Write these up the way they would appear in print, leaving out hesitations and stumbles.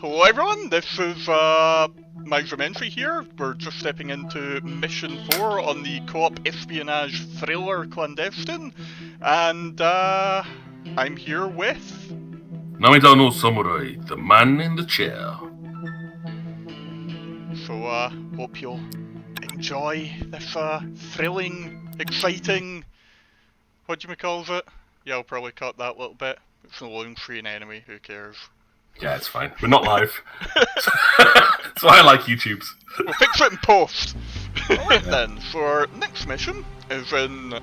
Hello everyone, this is my entry here. We're just stepping into Mission 4 on the co-op espionage thriller Clandestine, and I'm here with... Namidano Samurai, the man in the chair. So, hope you'll enjoy this thrilling, exciting... what do you call it? Yeah, I'll probably cut that little bit. It's an alone screen anyway, who cares? Yeah, it's fine. We're not live. That's why I like YouTubes. We'll fix it in post. Alright then, so our next mission is in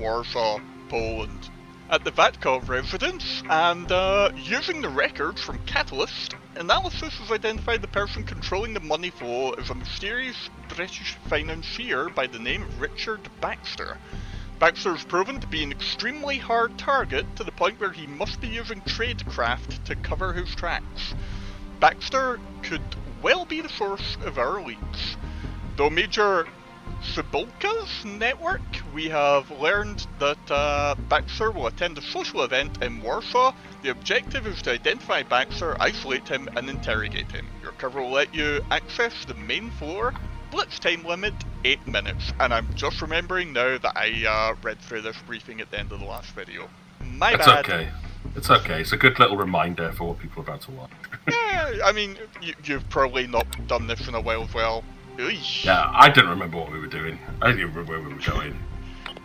Warsaw, Poland, at the Vatkov residence, and using the records from Catalyst, analysis has identified the person controlling the money flow as a mysterious British financier by the name of Richard Baxter. Baxter is proven to be an extremely hard target to the point where he must be using tradecraft to cover his tracks. Baxter could well be the source of our leaks. Though Major Cybulka's network, we have learned that Baxter will attend a social event in Warsaw. The objective is to identify Baxter, isolate him, and interrogate him. Your cover will let you access the main floor. Blitz time limit 8 minutes, and I'm just remembering now that I read through this briefing at the end of the last video. My It's bad. okay. It's okay. It's a good little reminder for what people are about to watch. Yeah, I mean, you've probably not done this in a while as well. Eesh. Yeah, I didn't remember what we were doing. I didn't remember where we were going.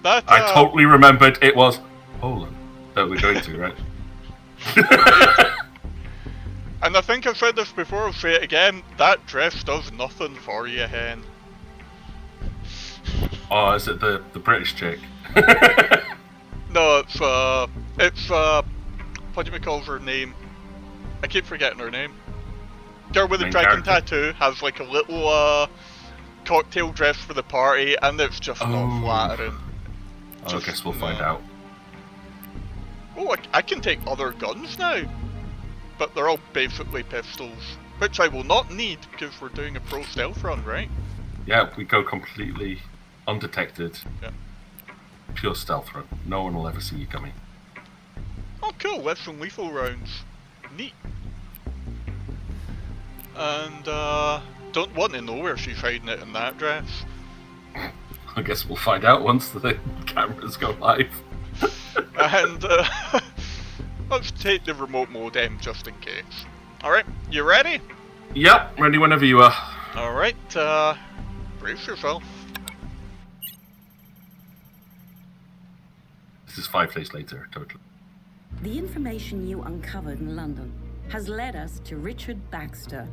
That, I totally remembered it was Poland that we're going to, right? And I think I've said this before, I'll say it again, that dress does nothing for you, hen. Oh, is it the British chick? No, it's what do we call her name? I keep forgetting her name. Girl with the Main dragon character. tattoo has like a little cocktail dress for the party, and it's just not flattering. I guess we'll find out. Oh, I can take other guns now, but they're all basically pistols, which I will not need because we're doing a pro stealth run, right? Yeah, we go completely undetected. Yeah. Pure stealth run. No one will ever see you coming. Oh cool, less than lethal rounds. Neat. And don't want to know where she's hiding it in that dress. I guess we'll find out once the cameras go live. And let's take the remote modem just in case. Alright, you ready? Yep, ready whenever you are. Alright, brace yourself. This is 5 days later, totally. The information you uncovered in London has led us to Richard Baxter,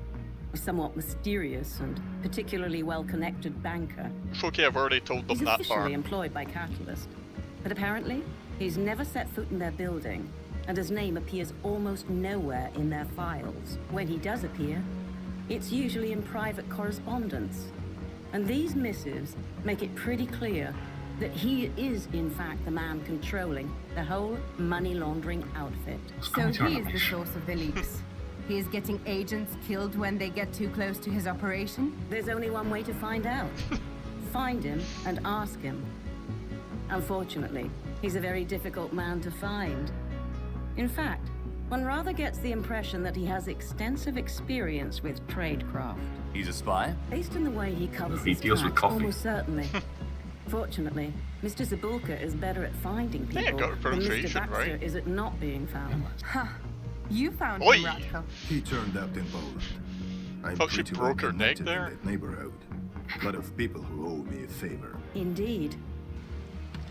a somewhat mysterious and particularly well-connected banker. It's okay, I've already told them He's that officially part. employed by Catalyst, but apparently he's never set foot in their building, and his name appears almost nowhere in their files. When he does appear, it's usually in private correspondence. And these missives make it pretty clear that he is, in fact, the man controlling the whole money laundering outfit. So he is the source of the leaks. He is getting agents killed when they get too close to his operation? There's only one way to find out. Find him and ask him. Unfortunately, he's a very difficult man to find. In fact, one rather gets the impression that he has extensive experience with tradecraft. He's a spy? Based on the way he covers He his deals with tracks, coffee. almost certainly. Fortunately, Mr. Cybulka is better at finding Yeah, people got the than Mr. pronunciation Baxter right. is at not being found. Huh. You found Oi. him, Radko. He turned up in Poland. I'm Thought she pretty broke her well neck connected there. in that neighborhood. A lot of people who owe me a favor. Indeed.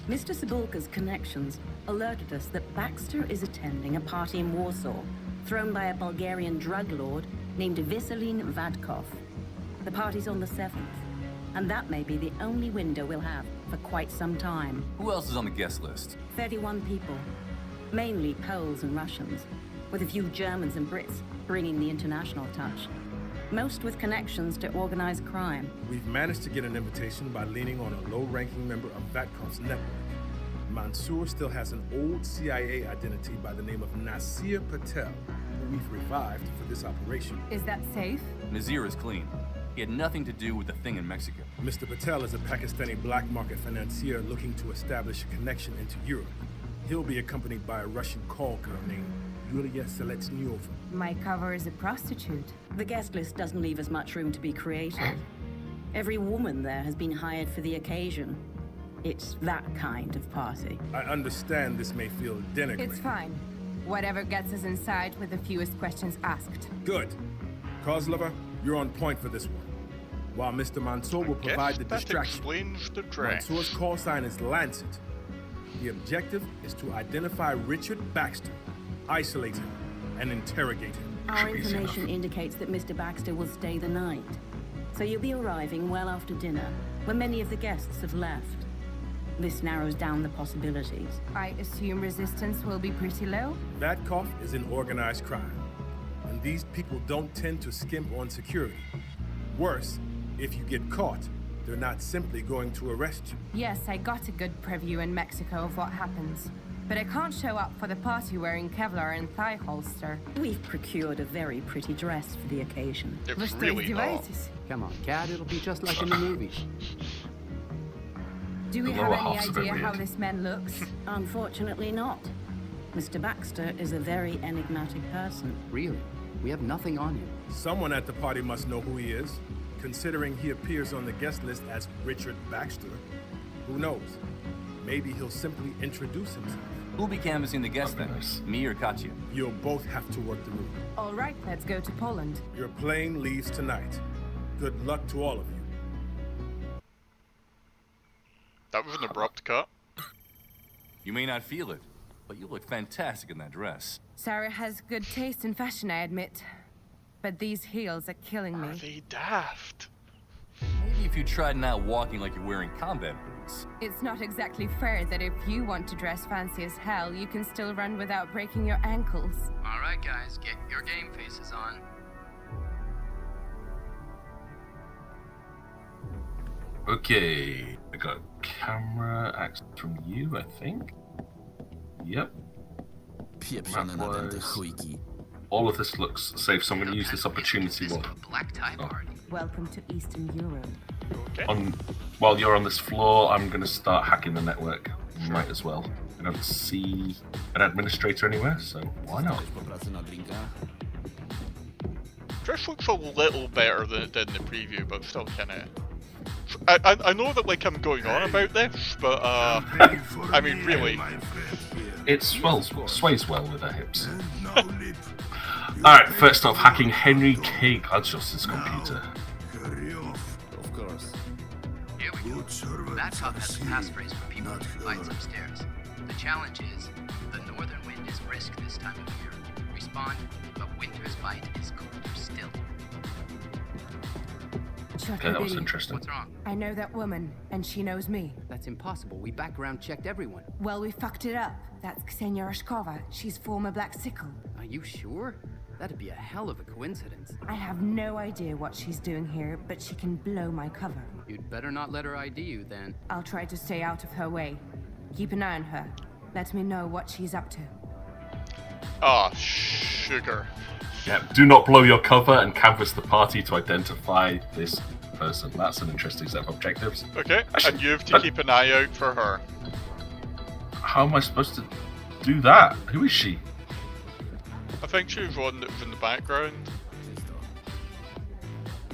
Mr. Cybulka's connections alerted us that Baxter is attending a party in Warsaw, thrown by a Bulgarian drug lord named Visalin Vadkov. The party's on the 7th, and that may be the only window we'll have for quite some time. Who else is on the guest list? 31 people, mainly Poles and Russians, with a few Germans and Brits bringing the international touch. Most with connections to organized crime. We've managed to get an invitation by leaning on a low-ranking member of Vatkov's network. Mansour still has an old CIA identity by the name of Nasir Patel, who we've revived for this operation. Is that safe? Nazir is clean. He had nothing to do with the thing in Mexico. Mr. Patel is a Pakistani black market financier looking to establish a connection into Europe. He'll be accompanied by a Russian call girl named Yulia Seletsnyova. My cover is a prostitute. The guest list doesn't leave us much room to be creative. Every woman there has been hired for the occasion. It's that kind of party. I understand this may feel denigrating. It's fine. Whatever gets us inside with the fewest questions asked. Good. Kozlova, you're on point for this one. While Mr. Mansour will provide the That distraction, explains the dress. Mansour's call sign is Lancet. The objective is to identify Richard Baxter, isolate him, and interrogate him. Our information indicates that Mr. Baxter will stay the night. So you'll be arriving well after dinner, when many of the guests have left. This narrows down the possibilities. I assume resistance will be pretty low? Vatkov is an organized crime, and these people don't tend to skimp on security. Worse, if you get caught, they're not simply going to arrest you. Yes, I got a good preview in Mexico of what happens. But I can't show up for the party wearing Kevlar and thigh holster. We've procured a very pretty dress for the occasion. It's really not. Come on, Cat, it'll be just like in the movies. Do we The have lower any half's a bit idea how weird. this man looks? Unfortunately not. Mr. Baxter is a very enigmatic person. Really? We have nothing on him. Someone at the party must know who he is, considering he appears on the guest list as Richard Baxter. Who knows? Maybe he'll simply introduce himself. Who'll be canvassing the guests then? Nice. Me or Katya? You'll both have to work the room. All right, let's go to Poland. Your plane leaves tonight. Good luck to all of you. That was an abrupt cut. You may not feel it, but you look fantastic in that dress. Sarah has good taste in fashion, I admit. But these heels are killing Are me. they daft? Maybe if you tried not walking like you're wearing combat boots. It's not exactly fair that if you want to dress fancy as hell, you can still run without breaking your ankles. All right, guys, get your game faces on. Okay, I got camera access from you, I think. Yep. Pieprzone nadęte chujki. All of this looks safe, so I'm going to use this opportunity This is a black tie party. Welcome to Eastern Europe. Okay. while you're on this floor. I'm going to start hacking the network. Might as well. I don't see an administrator anywhere, so why not? Po pracy na drinka? Dress looks a little better than it did in the preview, but still kind of. I know that like I'm going on about this, but I mean really. It sways well with her hips. Alright, first off, hacking Henry K. Godshaw's computer. Of course. Here we go. That top has a passphrase for people who fights upstairs. The challenge is, the northern wind is brisk this time of year. Respond, but winter's bite is colder still. Okay, that was interesting. What's wrong? I know that woman, and she knows me. That's impossible. We background checked everyone. Well, we fucked it up. That's Ksenia Rashkova. She's former Black Sickle. Are you sure? That'd be a hell of a coincidence. I have no idea what she's doing here, but she can blow my cover. You'd better not let her ID you then. I'll try to stay out of her way. Keep an eye on her. Let me know what she's up to. Ah, sugar. Yeah, do not blow your cover and canvass the party to identify this person. That's an interesting set of objectives. Okay, Actually, and you have to keep an eye out for her. How am I supposed to do that? Who is she? I think she was one that was in the background.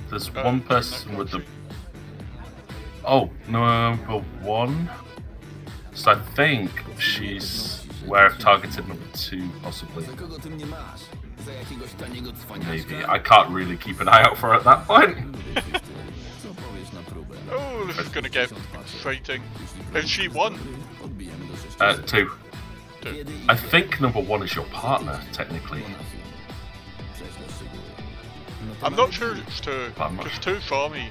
There's one person with the... Oh, number one. So I think she's where I've targeted number two, possibly. Za kogo ty mnie masz? Za jakiegoś taniego cwaniaczka? Maybe. I can't really keep an eye out for her at that point. Co powiesz na próbę? Oh, this is gonna get exciting. Is she one? Odbijemy do 6. Two. Two. I think number one is your partner, technically. Prześlę szczegóły. I'm not sure it's two. I'm not Because two saw me.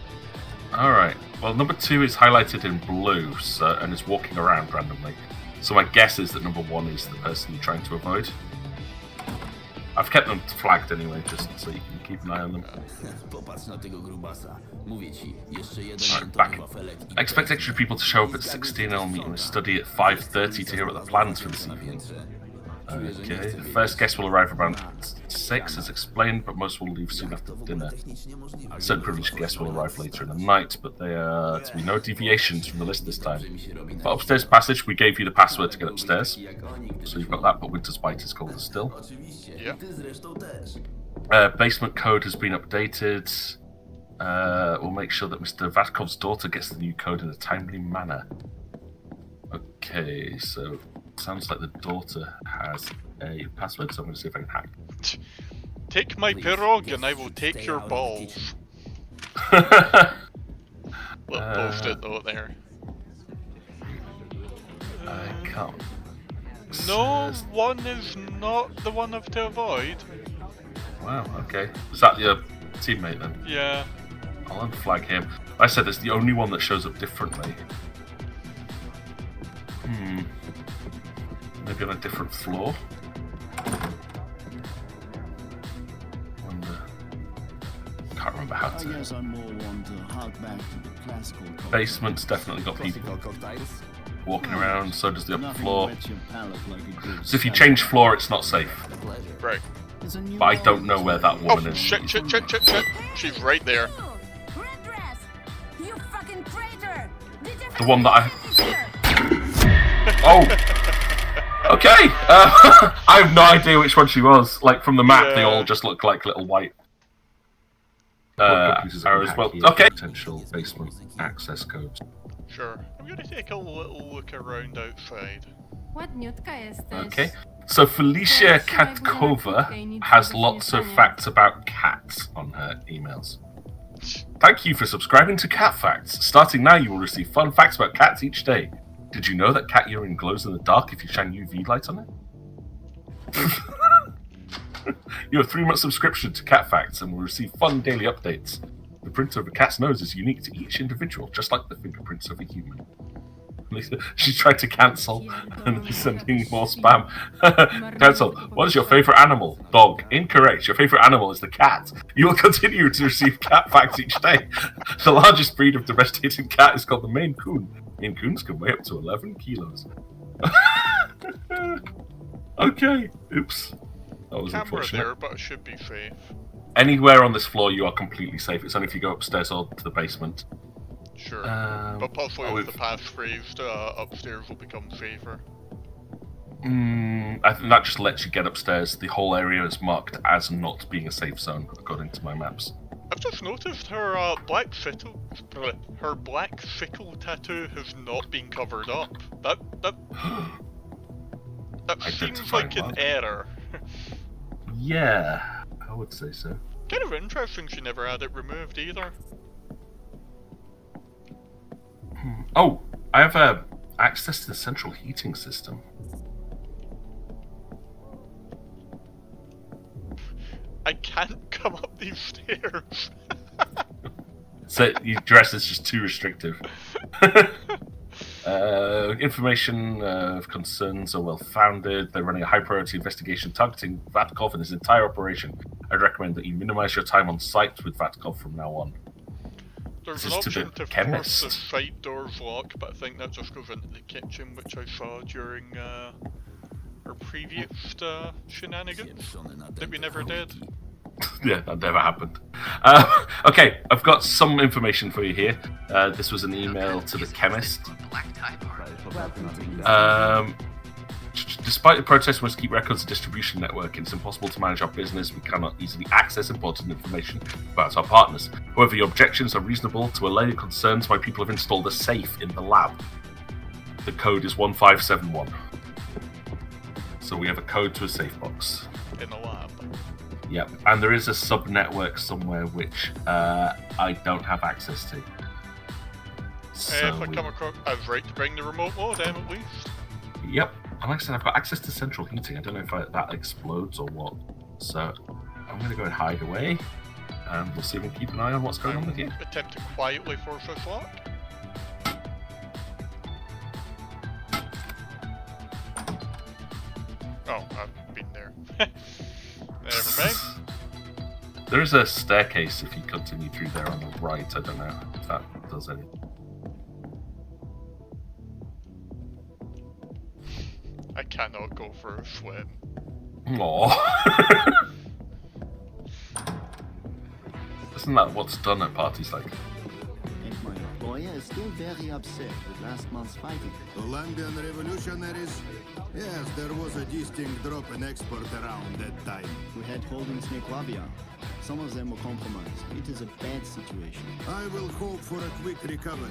Alright. Well, number two is highlighted in blue and is walking around randomly. So my guess is that number one is the person you're trying to avoid. I've kept them flagged anyway, just so you can keep an eye on them. Popatrz na tego grubasa. Mówię ci, jeszcze jeden Alright, back. mentowy wafelek i I expect extra people to show up at 16. I'll meet in a study at 5:30 to hear what the plans for this evening. Okay, the first guest will arrive around 6 as explained, but most will leave soon after dinner. Certain privileged guests will arrive later in the night, but there are to be no deviations from the list this time. For upstairs passage, we gave you the password to get upstairs, so you've got that, but Winter's Bite is colder still. Yeah. Basement code has been updated. We'll make sure that Mr. Vatkov's daughter gets the new code in a timely manner. Okay, so sounds like the daughter has a password, so I'm going to see if I can hack. Take my pirog and I will take your balls. Little post-it note there. I can't. No one is not the one I've to avoid. Wow, okay. Is that your teammate then? Yeah. I'll unflag him. I said it's the only one that shows up differently. Maybe on a different floor? Wonder. Can't remember how to. Basement's definitely got people walking around, so does the upper floor. So if you change floor, it's not safe. Right. But I don't know where that woman is. Shit. She's right there. The one that I... Oh! Okay! I have no idea which one she was. Like, from the map, they all just look like little white arrows. Well, okay. Potential basement access codes. Sure. I'm gonna take a little look around outside. Okay. So Felicia Katkova has lots of facts about cats on her emails. Thank you for subscribing to Cat Facts. Starting now, you will receive fun facts about cats each day. Did you know that cat urine glows in the dark if you shine UV light on it? You have a 3-month subscription to Cat Facts and will receive fun daily updates. The print of a cat's nose is unique to each individual, just like the fingerprints of a human. She's tried to cancel and is sending more spam. Cancel. What is your favourite animal? Dog. Incorrect. Your favourite animal is the cat. You will continue to receive cat facts each day. The largest breed of domesticated cat is called the Maine Coon. Maine Coons can weigh up to 11 kilos. Okay. Oops. That was Camera unfortunate. there, but it should be safe. Anywhere on this floor, you are completely safe. It's only if you go upstairs or to the basement. Sure. But possibly with the passphrase, upstairs will become safer. I think that just lets you get upstairs. The whole area is marked as not being a safe zone, according to my maps. I've just noticed her black sickle tattoo has not been covered up. That seems like an error. Yeah, I would say so. Kind of interesting she never had it removed either. Oh, I have access to the central heating system. I can't come up these stairs. So your dress is just too restrictive. Information of concerns are well founded. They're running a high priority investigation targeting Vatkov and his entire operation. I'd recommend that you minimize your time on site with Vatkov from now on. There's This an is to option the to chemist. force the side doors lock, but I think that just goes into the kitchen, which I saw during our previous shenanigans that we never did. Yeah, that never happened. Okay, I've got some information for you here. This was an email to the chemist. Despite the protest, we must keep records of distribution network. It's impossible to manage our business. We cannot easily access important information about our partners. However, your objections are reasonable. To allay your concerns, my people have installed a safe in the lab. The code is 1571. So we have a code to a safe box. In the lab. Yep, and there is a sub-network somewhere which I don't have access to. So If I come across, I was right to bring the remote modem at least. Yep, and like I said, I've got access to central heating. I don't know if that explodes or what. So I'm going to go and hide away, and we'll see if we can keep an eye on what's going on with here. Attempt to quietly force this lock. Oh, I've been there. Never mind. There is a staircase if you continue through there on the right. I don't know if that does anything. cannot go for a swim. Aww. Isn't that what's done at parties like? And my employer is still very upset with last month's fighting. Colombian revolutionaries? Yes, there was a distinct drop in export around that time. We had holdings near Clavia. Some of them were compromised. It is a bad situation. I will hope for a quick recovery.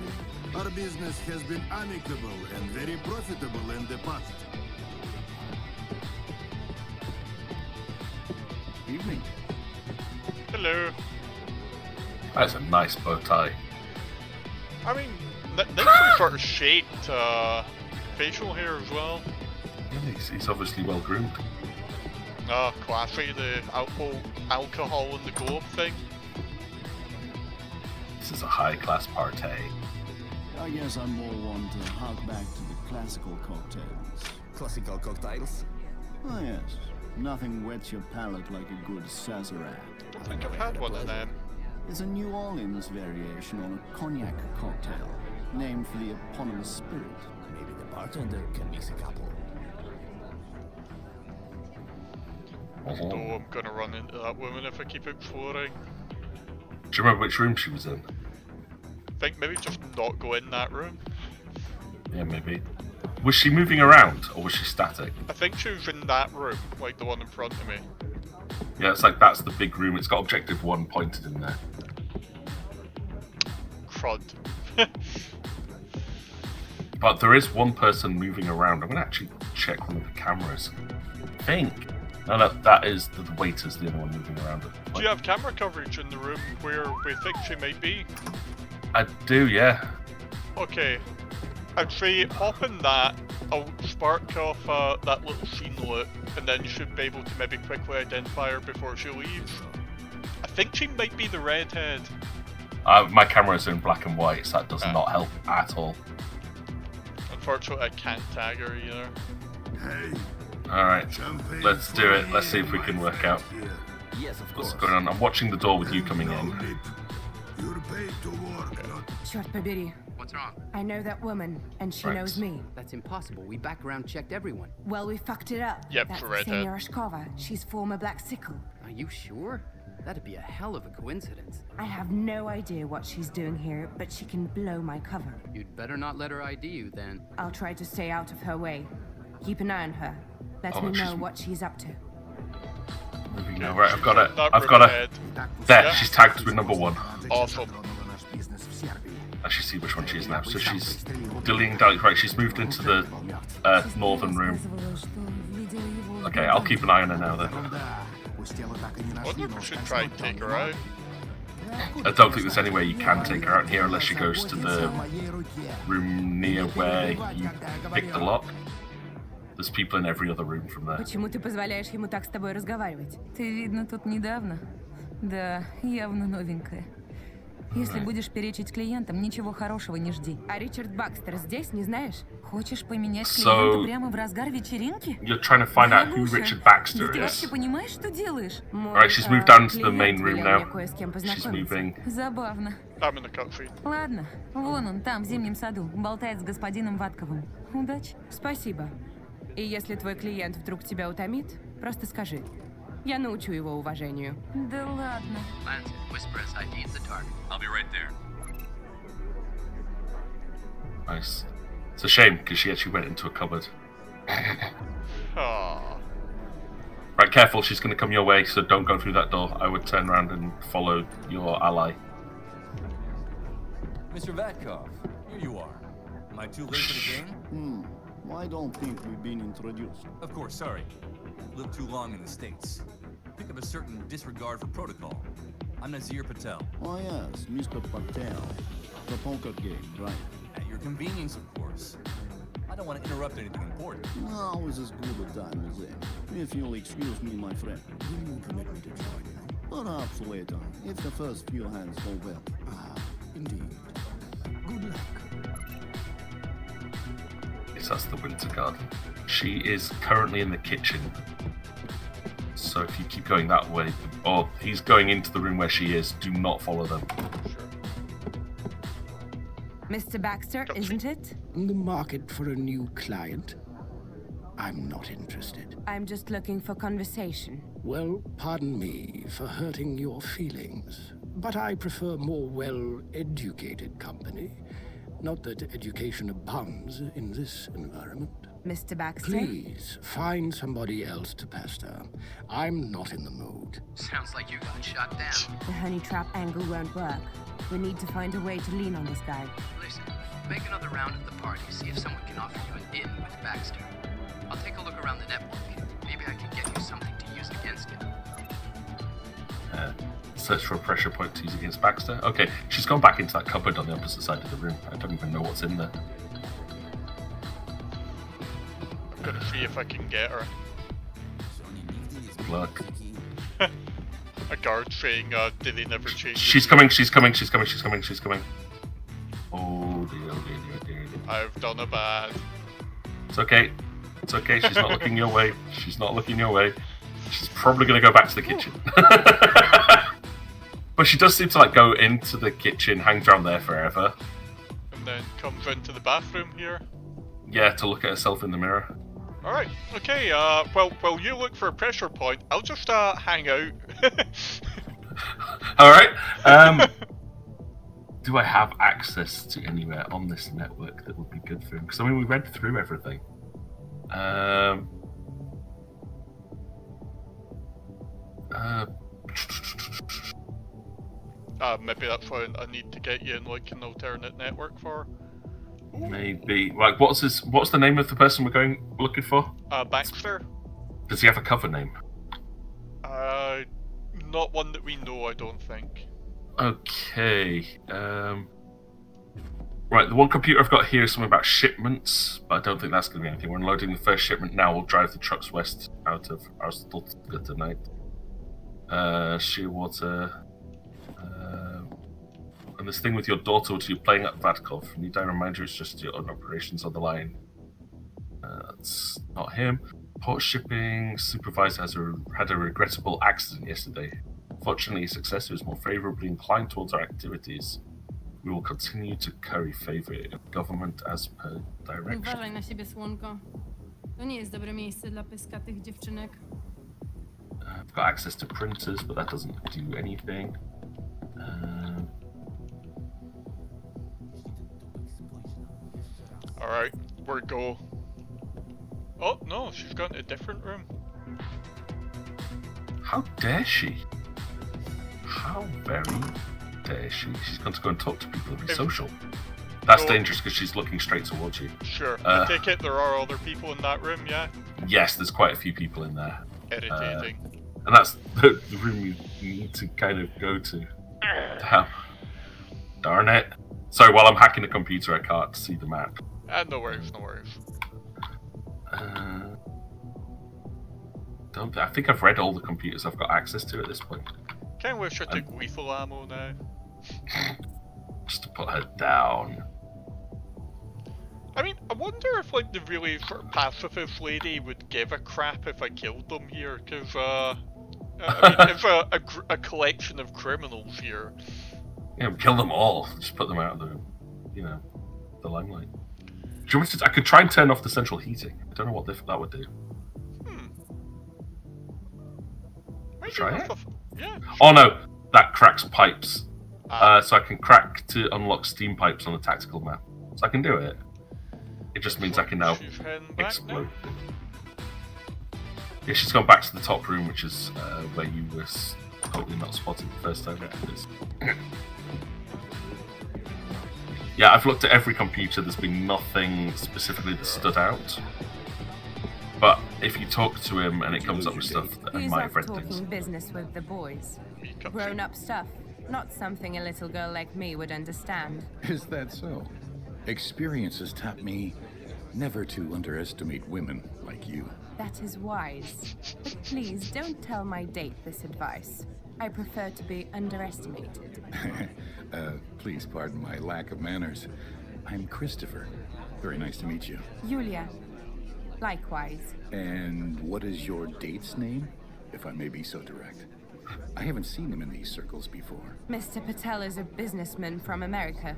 Our business has been amicable and very profitable in the past. Evening. Hello. That's a nice bow tie. I mean, nicely sort of shaped facial hair as well. Yeah, he's obviously well groomed. Classy, the alcohol in the globe thing. This is a high-class party. I guess I'm more one to hark back to the classical cocktails. Classical cocktails? Oh yes. Nothing wets your palate like a good Sazerac. I don't think I've had one of them. It's a New Orleans variation on a cognac cocktail, named for the eponymous spirit. Maybe the bartender can mix a couple. Oh, I'm gonna run into that woman if I keep exploring. Do you remember which room she was in? I think maybe just not go in that room. Yeah, maybe. Was she moving around, or was she static? I think she was in that room, like the one in front of me. Yeah, it's like that's the big room. It's got objective 1 pointed in there. Crud. But there is one person moving around. I'm going to actually check one of the cameras. I think. No, that is the waiter's the only one moving around. Do you have camera coverage in the room where we think she might be? I do, yeah. Okay. I'd say hop in that, I'll spark off that little scene look, and then you should be able to maybe quickly identify her before she leaves. I think she might be the redhead. My camera's in black and white, so that does not help at all. Unfortunately, I can't tag her either. Hey. Alright, let's do it. Let's see if we can work out Yes, of course. what's going on. I'm watching the door with you coming in. You're paid to work, not... Черт побери. What's wrong? I know that woman, and she Right. knows me. That's impossible. We background checked everyone. Well, we fucked it up. Yep, That's redhead. Senora Shkova. She's former Black Sickle. Are you sure? That'd be a hell of a coincidence. I have no idea what she's doing here, but she can blow my cover. You'd better not let her ID you then. I'll try to stay out of her way. Keep an eye on her. Let Oh, me know she's- what she's up to. Moving now. Right, I've got it. That I've got her. redhead. There, Yeah. she's tagged with number 1. Awesome. Actually, see which one she is now. So she's dillying down. Right, she's moved into the northern room. Okay, I'll keep an eye on her now then. I wonder if we should try and take her out. I don't think there's any way you can take her out here unless she goes to the room near where you picked the lock. There's people in every other room from there. Почему ты позволяешь ему так с тобой разговаривать? Ты, видно, тут недавно. Да, явно новенькая. Если будешь перечить клиентам, ничего хорошего не жди. А Ричард Бакстер здесь, не знаешь? Хочешь поменять So- клиента прямо в разгар вечеринки? You're trying to find out who Дорогуша, Richard Baxter да ты is. вообще понимаешь, что делаешь? Alright, she's moved down into the main room now. She's moving. Забавно. I'm in the cutscene. Ладно, вон он, там, в зимнем саду, болтает с господином Ватковым. Удачи. Спасибо. И если твой клиент вдруг тебя утомит, просто скажи. Я научу его уважению. Да ладно. Lance, whisper as ID at the target. I'll be right there. Nice. It's a shame because she actually went into a cupboard. Aww. Right, careful, she's going to come your way, so don't go through that door. I would turn around and follow your ally. Mr. Vatkov, here you are. Am I too late for the game? I don't think we've been introduced. Of course, sorry. Lived too long in the States. Pick up a certain disregard for protocol. I'm Nazir Patel. Oh yes, Mr. Patel. The poker game, right? At your convenience, of course. I don't want to interrupt anything important. Now is as good a time as any. If you'll excuse me, my friend. Will you permit me to join you? Perhaps later, if the first few hands go well. Indeed. Good luck. Yes, that's the Winter Guard. She is currently in the kitchen. So if you keep going that way, or he's going into the room where she is, do not follow them. Mr. Baxter, isn't it? In the market for a new client? I'm not interested. I'm just looking for conversation. Well, pardon me for hurting your feelings, but I prefer more well-educated company. Not that education abounds in this environment. Mr. Baxter? Please, find somebody else to pester. I'm not in the mood. Sounds like you got shot down. The honey trap angle won't work. We need to find a way to lean on this guy. Listen, make another round at the party, see if someone can offer you an in with Baxter. I'll take a look around the network. Maybe I can get you something to use against him. Search for a pressure point to use against Baxter. Okay, she's gone back into that cupboard on the opposite side of the room. I don't even know what's in there. I'm gonna see if I can get her. Good luck. A guard saying, did they never change? She's coming, she's coming, she's coming, she's coming, she's coming. Oh dear, oh dear, oh dear, oh dear. I've done a bad. It's okay. It's okay, she's not looking your way. She's not looking your way. She's probably going to go back to the kitchen. But she does seem to like go into the kitchen, hangs around there forever. And then comes into the bathroom here. Yeah, to look at herself in the mirror. Alright, okay, well, you look for a pressure point. I'll just, hang out. Alright, do I have access to anywhere on this network that would be good for him? Because, I mean, we read through everything. Maybe that's what I need to get you in, like, an alternate network for. Maybe. Like, what's the name of the person we're looking for? Baxter. Does he have a cover name? Not one that we know, I don't think. Okay. Right, the one computer I've got here is something about shipments, but I don't think that's going to be anything. We're unloading the first shipment now. We'll drive the trucks west out of Arstotzka tonight. Shearwater. And this thing with your daughter, which you're playing at Vatkov. Need I remind you, it's just your own operations on the line. That's not him. Port shipping supervisor had a regrettable accident yesterday. Fortunately, his successor is more favorably inclined towards our activities. We will continue to curry favor in government as per direction. Uważaj na siebie, słonko. To nie jest dobre miejsce dla pyskatych dziewczynek. I've got access to printers, but that doesn't do anything. Alright, where go? Oh, no, she's gone to a different room. How dare she? How very dare she? She's going to go and talk to people and be social. That's dangerous because she's looking straight towards you. Sure. I take it there are other people in that room, yeah? Yes, there's quite a few people in there. Irritating. And that's the room you need to kind of go to. Damn. Darn it. Sorry, while I'm hacking the computer, I can't see the map. No worries, no worries. I think I've read all the computers I've got access to at this point. Kinda wish I took lethal ammo now. Just to put her down. I mean, I wonder if, like, the really sort of pacifist lady would give a crap if I killed them here, because, I mean, it's a collection of criminals here. Yeah, kill them all. Just put them out of the, the limelight. Do you want me to, I could try and turn off the central heating. I don't know what that would do. Try it? Yeah. Oh no, that cracks pipes. So I can crack to unlock steam pipes on the tactical map. So I can do it. It just means I can now explode. Yeah, she's gone back to the top room, which is where you were totally not spotted the first time. Yeah, I've looked at every computer. There's been nothing specifically that stood out. But if you talk to him and it comes up with stuff that I might have read things. Talking business with the boys. Grown-up stuff. Not something a little girl like me would understand. Is that so? Experience has taught me never to underestimate women like you. That is wise. But please don't tell my date this advice. I prefer to be underestimated. Please pardon my lack of manners. I'm Christopher. Very nice to meet you. Julia. Likewise. And what is your date's name, if I may be so direct? I haven't seen him in these circles before. Mr. Patel is a businessman from America.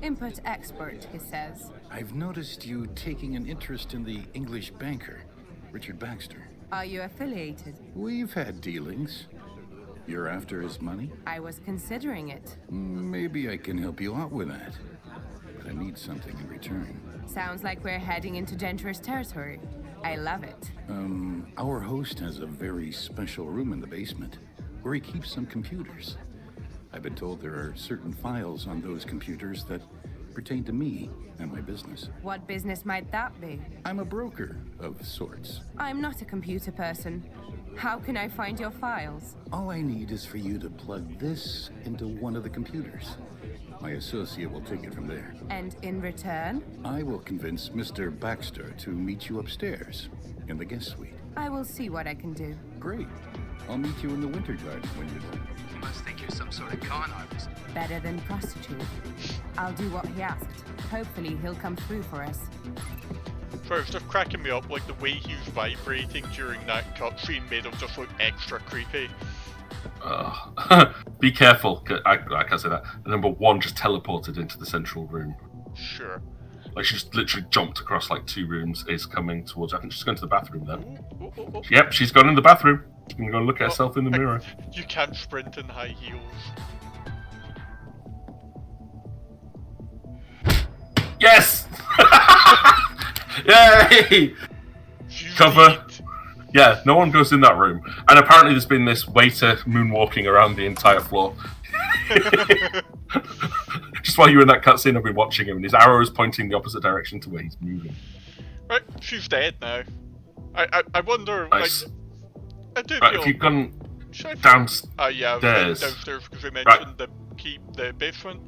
Import-export, he says. I've noticed you taking an interest in the English banker. Richard Baxter. Are you affiliated? We've had dealings. You're after his money? I was considering it. Maybe I can help you out with that. But I need something in return. Sounds like we're heading into dangerous territory. I love it. Our host has a very special room in the basement where he keeps some computers. I've been told there are certain files on those computers that pertain to me and my business. What business might that be? I'm a broker of sorts. I'm not a computer person. How can I find your files? All I need is for you to plug this into one of the computers. My associate will take it from there. And in return? I will convince Mr. Baxter to meet you upstairs in the guest suite. I will see what I can do. Great. I'll meet you in the Winter Garden when you're done. You must think you're some sort of con artist. Better than prostitute. I'll do what he asked. Hopefully he'll come through for us. First, just cracking me up, like the way he was vibrating during that cutscene made him just look extra creepy. Be careful. I can't say that. Number 1 just teleported into the central room. Sure. Like she's literally jumped across like 2 rooms, is coming towards. I think she's going to the bathroom then. Ooh. Yep, she's gone in the bathroom. She's going to go look at herself in the mirror. You can't sprint in high heels. Yes! Yay! Cover. Yeah, no one goes in that room. And apparently there's been this waiter moonwalking around the entire floor. Just while you were in that cutscene, I've been watching him, and his arrow is pointing the opposite direction to where he's moving. Right, she's dead now. I wonder, nice. like... I do right, feel... if you've gone downstairs... yeah, I was downstairs because we mentioned the basement.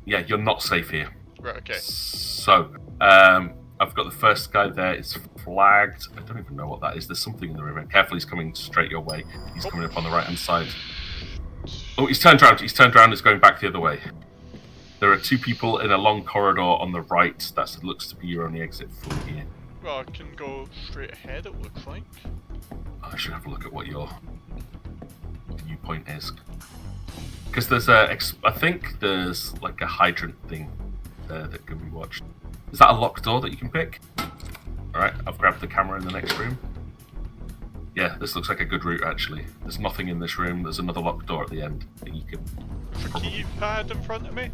Yeah, you're not safe here. Right, okay. So, I've got the first guy there. It's flagged. I don't even know what that is. There's something in the room. Careful, he's coming straight your way. He's coming up on the right-hand side. Oh, he's turned around. He's turned around. He's going back the other way. There are 2 people in a long corridor on the right. That looks to be your only exit from here. Well, I can go straight ahead, it looks like. I should have a look at what your viewpoint is. Because there's I think there's like a hydrant thing there that can be watched. Is that a locked door that you can pick? Alright, I've grabbed the camera in the next room. Yeah, this looks like a good route actually. There's nothing in this room. There's another locked door at the end that you can... There's a keypad in front of me?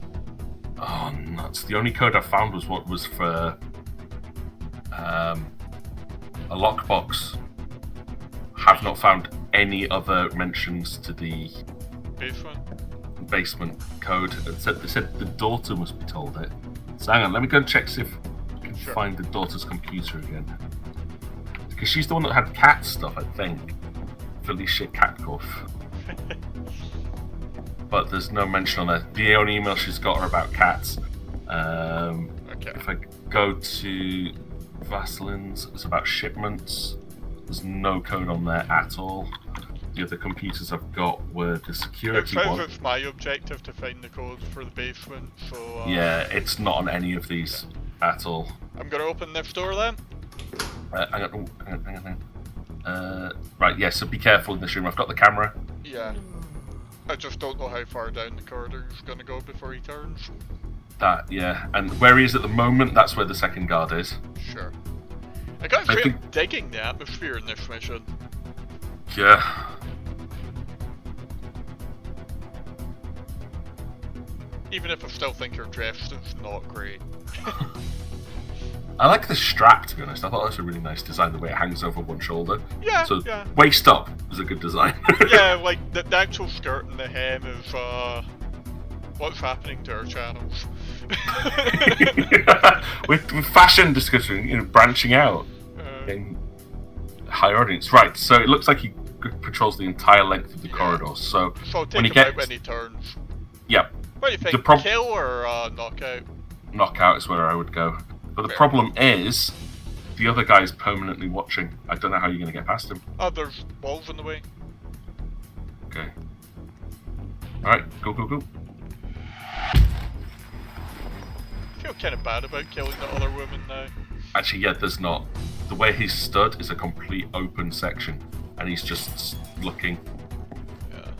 Oh, nuts. The only code I found was what was for a lockbox. Have not found any other mentions to the basement code. They said the daughter must be told it. So hang on, let me go and check see if I can find the daughter's computer again. Because she's the one that had cat stuff, I think. Felicia Katkoff. But there's no mention on there. The only email she's got are about cats. If I go to Vaseline's, it's about shipments. There's no code on there at all. The other computers I've got were the security one. It's my objective to find the codes for the basement, so... yeah, it's not on any of these at all. I'm gonna open this door then. Hang on. Right, yeah, so be careful in this room. I've got the camera. Yeah. I just don't know how far down the corridor he's gonna go before he turns. That, yeah. And where he is at the moment, that's where the second guard is. Sure. I got a bit of digging the atmosphere in this mission. Yeah. Even if I still think her dress is not great. I like the strap, to be honest. I thought that was a really nice design, the way it hangs over one shoulder. Yeah, so yeah. Waist up is a good design. Yeah, like the actual skirt and the hem is what's happening to our channels. with fashion discussion, branching out, getting high audience. Right, so it looks like he patrols the entire length of the corridor. So take when he him gets, out when he turns. Yep. What do you think? Kill or knockout? Knockout is where I would go. But the problem is, the other guy is permanently watching. I don't know how you're going to get past him. Oh, there's walls in the way. Okay. Alright, go. I feel kind of bad about killing the other woman now. Actually, yeah, there's not. The way he's stood is a complete open section, and he's just looking. Yeah.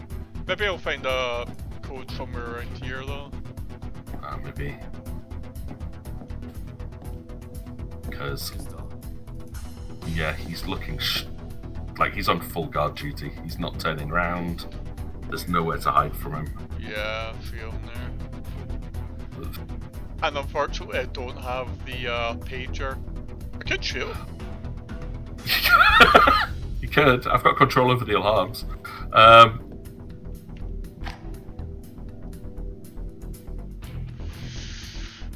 Maybe I'll find a code somewhere around here, though. Maybe. Because Yeah, he's looking like he's on full guard duty. He's not turning around. There's nowhere to hide from him. Yeah, I feel him there. And unfortunately, I don't have the pager. I could shoot him. You could. I've got control over the alarms.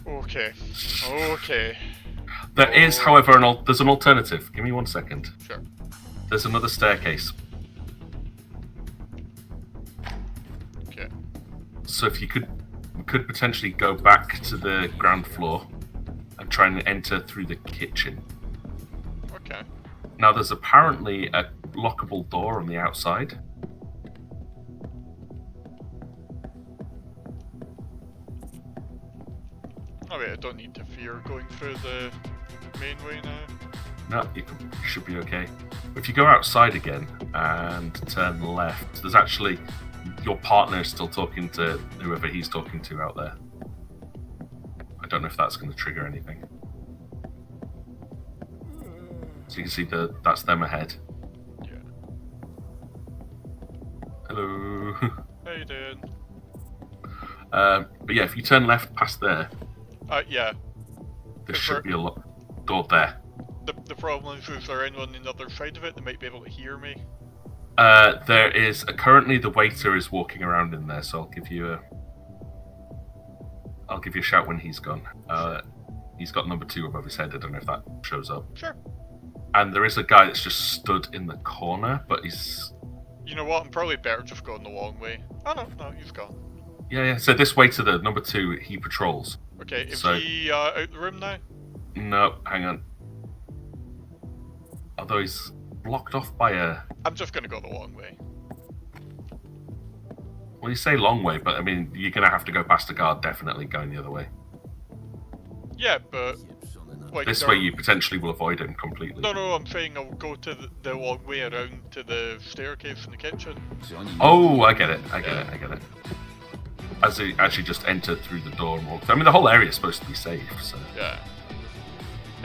Okay. There is, however, there's an alternative. Give me 1 second. Sure. There's another staircase. Okay. So if you could potentially go back to the ground floor and try and enter through the kitchen. Okay. Now there's apparently a lockable door on the outside. Oh wait, I don't need to fear going through the main way now. No, you should be okay. If you go outside again and turn left, there's actually your partner is still talking to whoever he's talking to out there. I don't know if that's going to trigger anything. So you can see that's them ahead. Yeah. Hello. How you doing? But yeah, if you turn left past there, yeah. there should be a door there. The problem is there anyone on the other side of it that might be able to hear me? There is currently the waiter is walking around in there, so I'll give you a shout when he's gone. He's got number 2 above his head. I don't know if that shows up. Sure. And there is a guy that's just stood in the corner, but he's. You know what? I'm probably better just going the long way. Oh no, he's gone. Yeah. So this way to the number 2, he patrols. Okay, is he out the room now? No, hang on. Although he's blocked off by a. I'm just gonna go the long way. Well, you say long way, but I mean, you're gonna have to go past the guard, definitely going the other way. Yeah, but like this way you potentially will avoid him completely. No, I'm saying I'll go to the long way around to the staircase in the kitchen. Oh, I get it. I get it. As he actually just entered through the door and walked. I mean, the whole area is supposed to be safe, so. Yeah.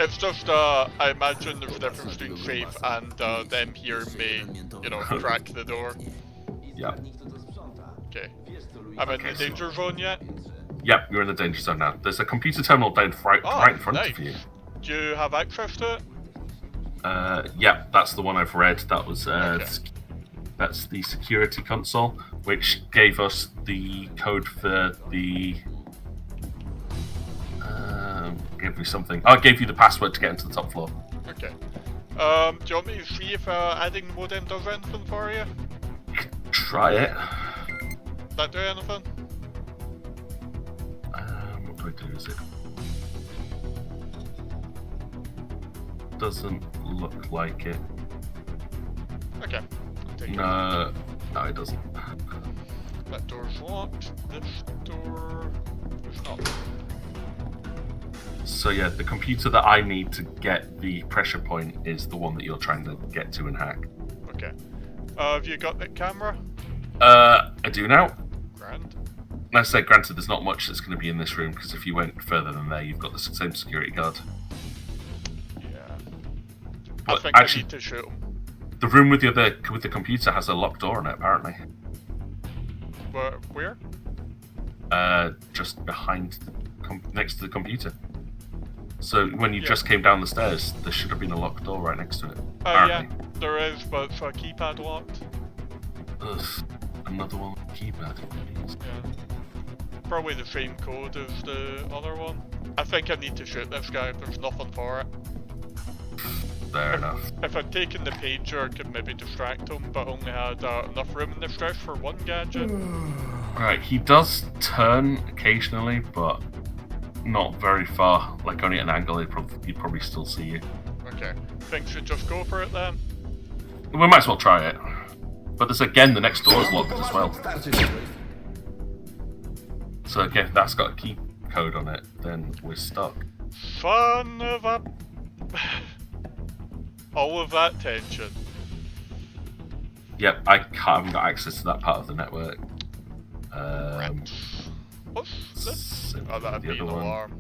It's just, I imagine there's a difference between safe and them hearing me, crack the door. Yeah. Okay. I'm in the danger zone yet? Yep, you're in the danger zone now. There's a computer terminal down right in front of you. Do you have access to it? Yeah, that's the one I've read. That was that's the security console, which gave us the code for the. Gave me something. I gave you the password to get into the top floor. Okay. Do you want me to see if adding modem does anything for you? Try it. Does that do anything? What do I do? Is it? Doesn't look like it. Okay. No, it doesn't. That door's locked. This door is not. So yeah, the computer that I need to get the pressure point is the one that you're trying to get to and hack. Okay. Have you got that camera? I do now. Grand. And I say, granted, there's not much that's going to be in this room, because if you went further than there, you've got the same security guard. Yeah. But I think actually, I need to shoot him. The room with the computer has a locked door on it, apparently. Where? Just behind, next to the computer. So when you just came down the stairs, there should have been a locked door right next to it. Yeah, there is, but it's a keypad locked. Ugh, another one with a keypad. Yeah. Probably the same code as the other one. I think I need to shoot this guy if there's nothing for it. Fair enough. If I'd taken the pager, I could maybe distract him, but only had enough room in the stretch for one gadget. Right, he does turn occasionally, but not very far. Like only at an angle, he'd probably still see you. Okay. Think should just go for it then? We might as well try it. But there's again, the next door is locked as well. So again, if that's got a key code on it, then we're stuck. Son of a... All of that tension. Yep, I haven't got access to that part of the network. What's this? Oh, that'd be an alarm.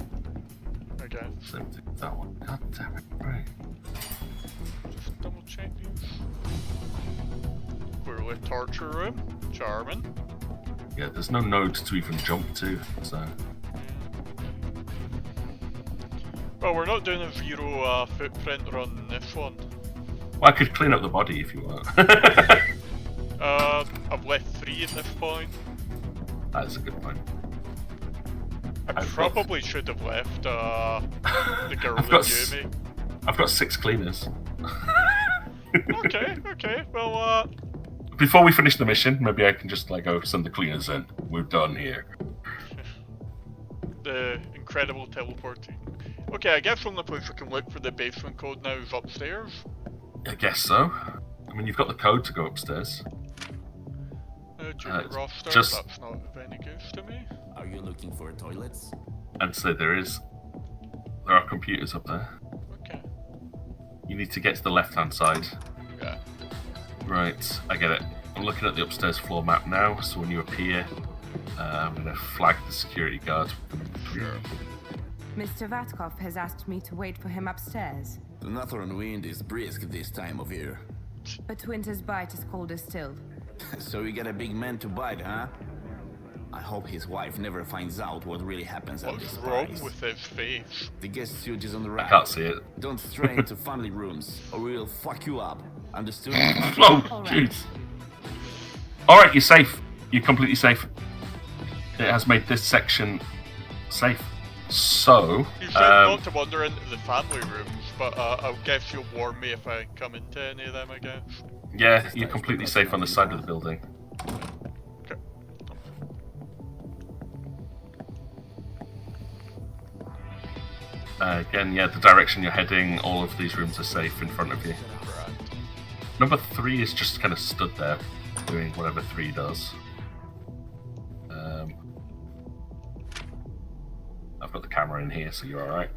Okay. Same thing with that one. God damn it, right. double check these. Clearly torture room. Charming. Yeah, there's no node to even jump to, so... Well, we're not doing a zero footprint run in this one. Well, I could clean up the body if you want. I've left 3 at this point. That is a good point. I probably should have left the girl that knew me. I've got 6 cleaners. Okay, well, Before we finish the mission, maybe I can just, like, go send the cleaners in. We're done here. The incredible teleporting. Okay, I guess the only place we can look for the basement code now is upstairs. I guess so. I mean, you've got the code to go upstairs. Junior roster, just... that's not of any use to me. Are you looking for toilets? I'd say there is. There are computers up there. Okay. You need to get to the left-hand side. Yeah. Right, I get it. I'm looking at the upstairs floor map now, so when you appear, I'm going to flag the security guard. Sure. Mr. Vatkov has asked me to wait for him upstairs. The northern wind is brisk this time of year. But winter's bite is colder still. So you got a big man to bite, huh? I hope his wife never finds out what really happens at this What's wrong place. with his face? The guest suite is on the right. I can't see it. Don't stray into family rooms, or we'll fuck you up. Understood? Oh, jeez. Alright, you're safe. You're completely safe. It has made this section safe. So, You said not to wander into the family rooms, but I guess you'll warn me if I come into any of them, I guess. yeah, you're completely safe on the side of the building. Okay. Again, yeah, the direction you're heading, all of these rooms are safe in front of you. Right. Number 3 is just kind of stood there, doing whatever 3 does. I've got the camera in here, so you're alright.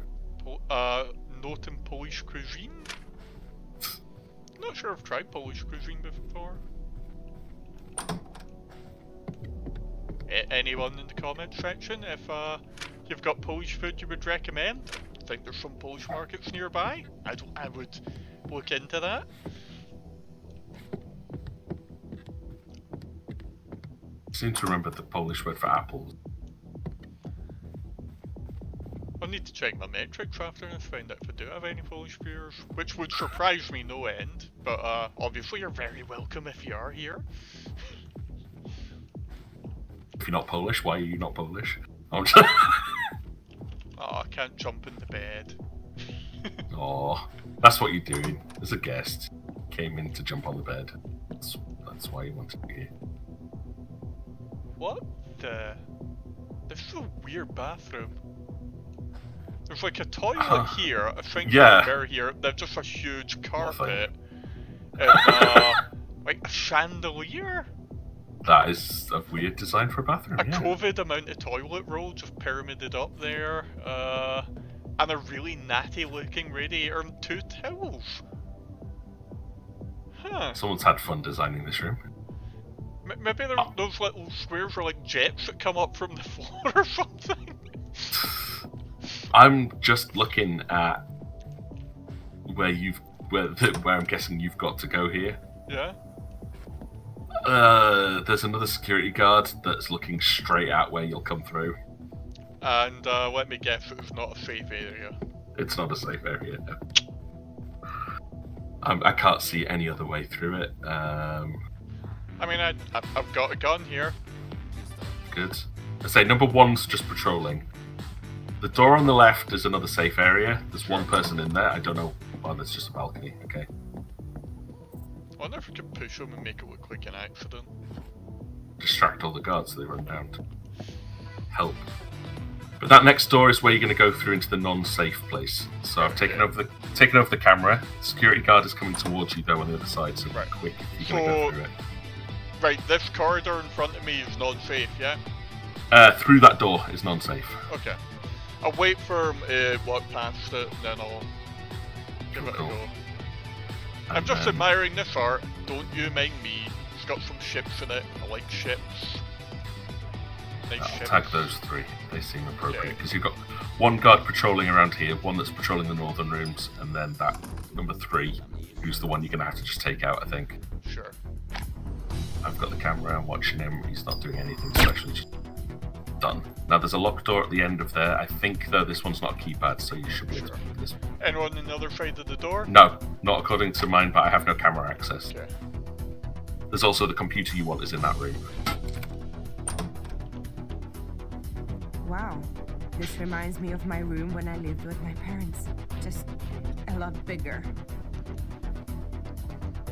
Note in Polish cuisine? Not sure I've tried Polish cuisine before. Anyone in the comment section, if you've got Polish food you would recommend? I think there's some Polish markets nearby. I would look into that. I seem to remember the Polish word for apples. I'll need to check my metrics after this, find out if I do have any Polish viewers, which would surprise me no end, but obviously you're very welcome if you are here. If you're not Polish, why are you not Polish? Oh, I can't jump in the bed. Oh, that's what you're doing. As a guest, came in to jump on the bed. That's why you wanted to be here. What the? This is a weird bathroom. There's like a toilet here, a sink over here, there's just a huge carpet, and like a chandelier. That is a weird design for a bathroom. A COVID amount of toilet roll just pyramided up there, and a really natty looking radiator and 2 towels. Huh. Someone's had fun designing this room. Maybe those little squares are like jets that come up from the floor or something. I'm just looking at where I'm guessing you've got to go here. Yeah. There's another security guard that's looking straight at where you'll come through. And let me guess, it's not a safe area. It's not a safe area. No. I can't see any other way through it. I mean, I've got a gun here. Good. I say number 1's just patrolling. The door on the left is another safe area. There's one person in there. I don't know. Oh, that's just a balcony. Okay. I wonder if we can push them and make it look like an accident. Distract all the guards so they run down to help. But that next door is where you're going to go through into the non-safe place. So I've taken over the camera. The security guard is coming towards you though on the other side. So quick, if you're going to go through it. Right, this corridor in front of me is non-safe, yeah? Through that door is non-safe. Okay. I'll wait for him to walk past it, and then I'll give it a go. I'm just admiring this art. Don't you mind me. It's got some ships in it. I like ships. nice I'll ships. tag those 3. They seem appropriate because you've got one guard patrolling around here, one that's patrolling the northern rooms, and then that number 3, who's the one you're going to have to just take out, I think. Sure. I've got the camera, I'm watching him, he's not doing anything special, he's just done. Now there's a locked door at the end of there. I think, though, this one's not a keypad, so you should be able to pick this one. Anyone on the other side of the door? No, not according to mine, but I have no camera access. Okay. There's also the computer you want is in that room. Wow. This reminds me of my room when I lived with my parents. Just a lot bigger.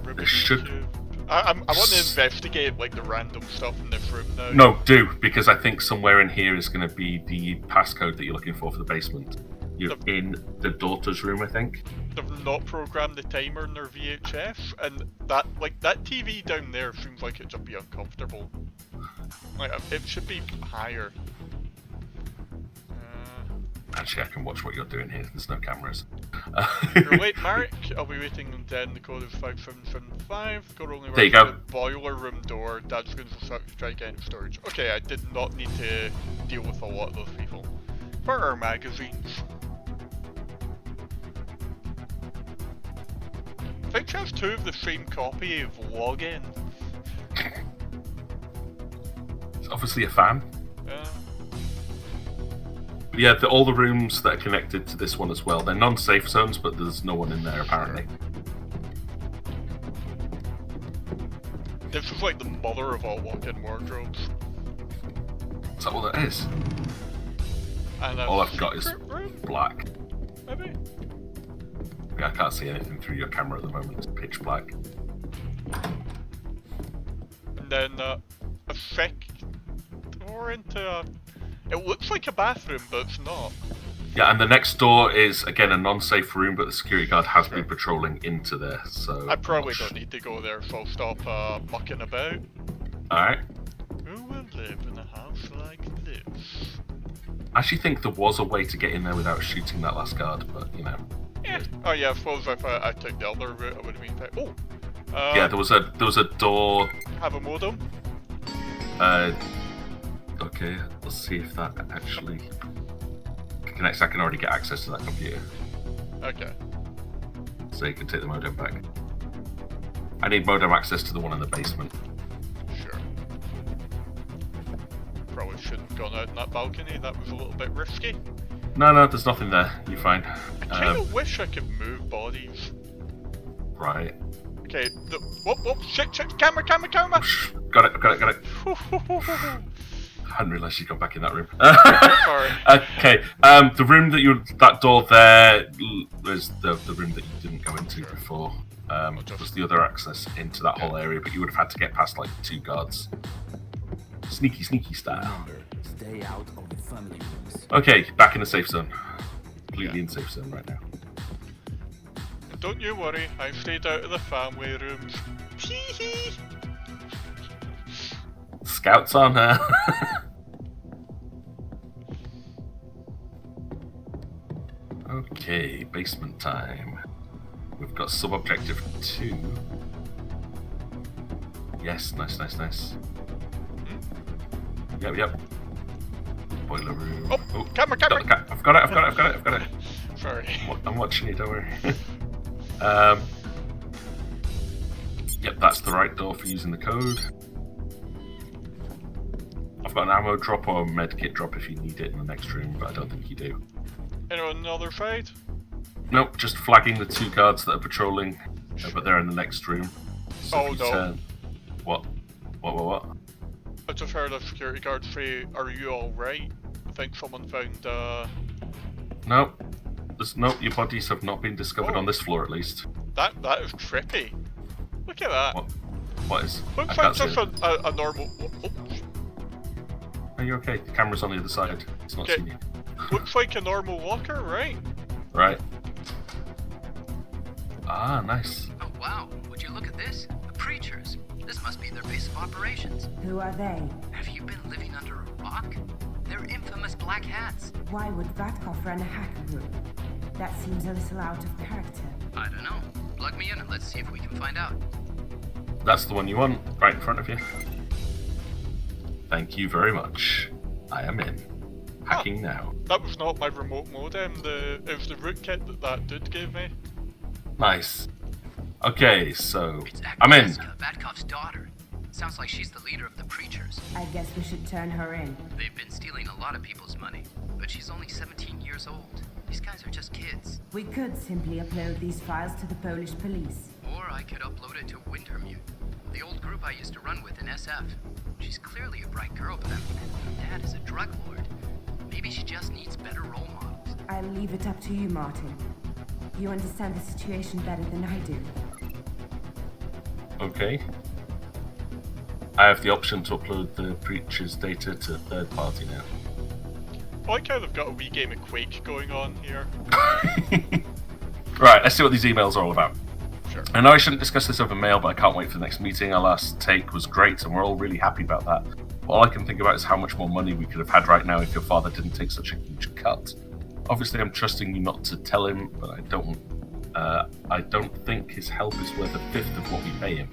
There should... I want to investigate like the random stuff in this room now. No, do, because I think somewhere in here is going to be the passcode that you're looking for the basement. You're in the daughter's room, I think. They've not programmed the timer in their VHS, and that TV down there seems like it should be uncomfortable. Like it should be higher. Actually, I can watch what you're doing here. There's no cameras. You're late, Marek. I'll be waiting on 10. The code is 5775. Go only there you right go. to the boiler room door. Dad's going to try getting storage. Okay, I did not need to deal with a lot of those people. For our magazines. I think she has 2 of the same copy of Login. It's obviously a fan. Yeah. Yeah, all the rooms that are connected to this one as well. They're non-safe zones, but there's no one in there apparently. This is like the mother of all walk-in wardrobes. Is that what that is? And all I've got is room? black. Maybe? Yeah, I can't see anything through your camera at the moment. It's pitch black. And then a second door into a... It looks like a bathroom, but it's not. Yeah, and the next door is, again, a non-safe room, but the security guard has been patrolling into there, so... I probably don't need to go there, so I'll stop mucking about. Alright. Who will live in a house like this? I actually think there was a way to get in there without shooting that last guard, but, you know... Yeah. Oh yeah, I suppose if I took the other route, I would have been fine. Oh! yeah, there was a door... Have a modem? Okay, let's see if that actually connects. I can already get access to that computer. Okay. So you can take the modem back. I need modem access to the one in the basement. Sure. Probably shouldn't have gone out in that balcony, that was a little bit risky. No, there's nothing there. You're fine. I kinda wish I could move bodies. Right. Okay, whoop, shit, camera! Got it. I hadn't realised she'd gone back in that room. Sorry. Okay, the room that door there is the room that you didn't go into before. Was the other access into that whole area, but you would have had to get past like 2 guards. Sneaky style. Stay out of the family rooms. Okay, back in the safe zone. Completely in safe zone right now. And don't you worry, I stayed out of the family rooms. Hee. Scouts on her. Okay, basement time. We've got sub-objective 2. Yes, nice. Yep. Boiler room. Oh, camera! I've got it. Sorry. I'm watching you, don't worry. Yep, that's the right door for using the code. I've got an ammo drop or a medkit drop if you need it in the next room, but I don't think you do. Anyone on the other side? Nope, just flagging the 2 guards that are patrolling, but they're in the next room. So oh no. Turn... What? I just heard a security guard say, "Are you alright?" I think someone found, Nope. Your bodies have not been discovered on this floor at least. That is trippy. Look at that. What is? Looks like just a normal... Are you okay? The camera's on the other side. It's not seeing you. Looks like a normal locker, right? Right. Ah, nice. Oh wow, would you look at this? The preachers. This must be their base of operations. Who are they? Have you been living under a rock? They're infamous black hats. Why would Vatkov run a hacker group? That seems a little out of character. I don't know. Plug me in and let's see if we can find out. That's the one you want, right in front of you. Thank you very much. I am in. Hacking now. That was not my remote modem. It was the rootkit that dude gave me. Nice. Okay, so It's I'm in. Agnieszka, Vatkov's daughter. Sounds like she's the leader of the preachers. I guess we should turn her in. They've been stealing a lot of people's money, but she's only 17 years old. These guys are just kids. We could simply upload these files to the Polish police. Or I could upload it to Wintermute, the old group I used to run with in SF. She's clearly a bright girl, but her dad is a drug lord. Maybe she just needs better role models. I'll leave it up to you, Martin. You understand the situation better than I do. Okay. I have the option to upload the preacher's data to a third party now. I like how they've got a wee game of Quake going on here. Right, let's see what these emails are all about. Sure. I know I shouldn't discuss this over mail, but I can't wait for the next meeting. Our last take was great, and we're all really happy about that. All I can think about is how much more money we could have had right now if your father didn't take such a huge cut. Obviously, I'm trusting you not to tell him, but I don't think his help is worth a fifth of what we pay him.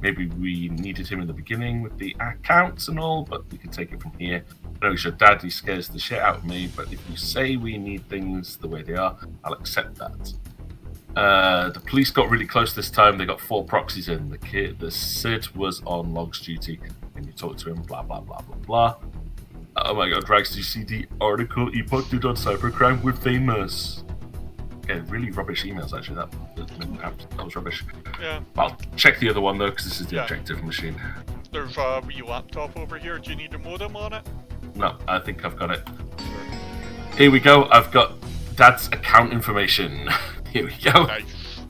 Maybe we needed him in the beginning with the accounts and all, but we can take it from here. I know he's your dad, he scares the shit out of me, but if you say we need things the way they are, I'll accept that. The police got really close this time. They got 4 proxies in. The Sid was on logs duty, and you talked to him, blah, blah, blah, blah, blah. Oh my god, Rags, did you see the article Epoch did on cybercrime? We're famous. Okay, really rubbish emails, actually. That was rubbish. Yeah. I'll check the other one, though, because this is the objective machine. There's a wee laptop over here. Do you need a modem on it? No, I think I've got it. Here we go. I've got Dad's account information. Here we go. Nice.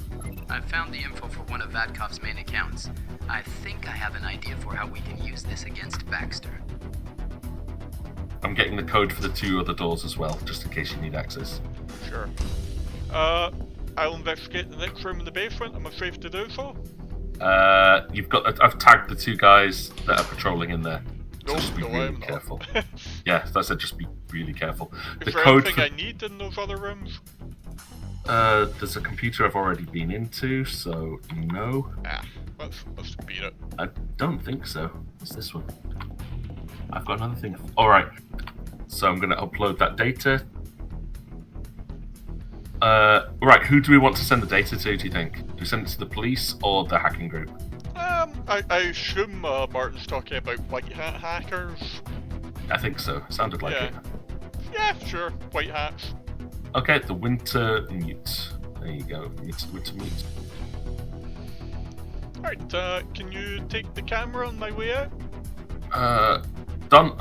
I've found the info for one of Vatkov's main accounts. I think I have an idea for how we can use this against Baxter. I'm getting the code for the 2 other doors as well, just in case you need access. Sure. I'll investigate the next room in the basement. Am I safe to do so? I've tagged the 2 guys that are patrolling in there. So just be really I'm careful. Yeah, I said just be really careful. Is there anything I need in those other rooms? There's a computer I've already been into, so no. Let's beat it. I don't think so. What's this one? I've got another thing. Alright. So I'm going to upload that data. Right, who do we want to send the data to, do you think? Do we send it to the police or the hacking group? I assume Martin's talking about white hat hackers. I think so. Sounded like it. Yeah, sure. White hats. Okay, the Wintermute. There you go. Wintermute. Alright, can you take the camera on my way out? Done.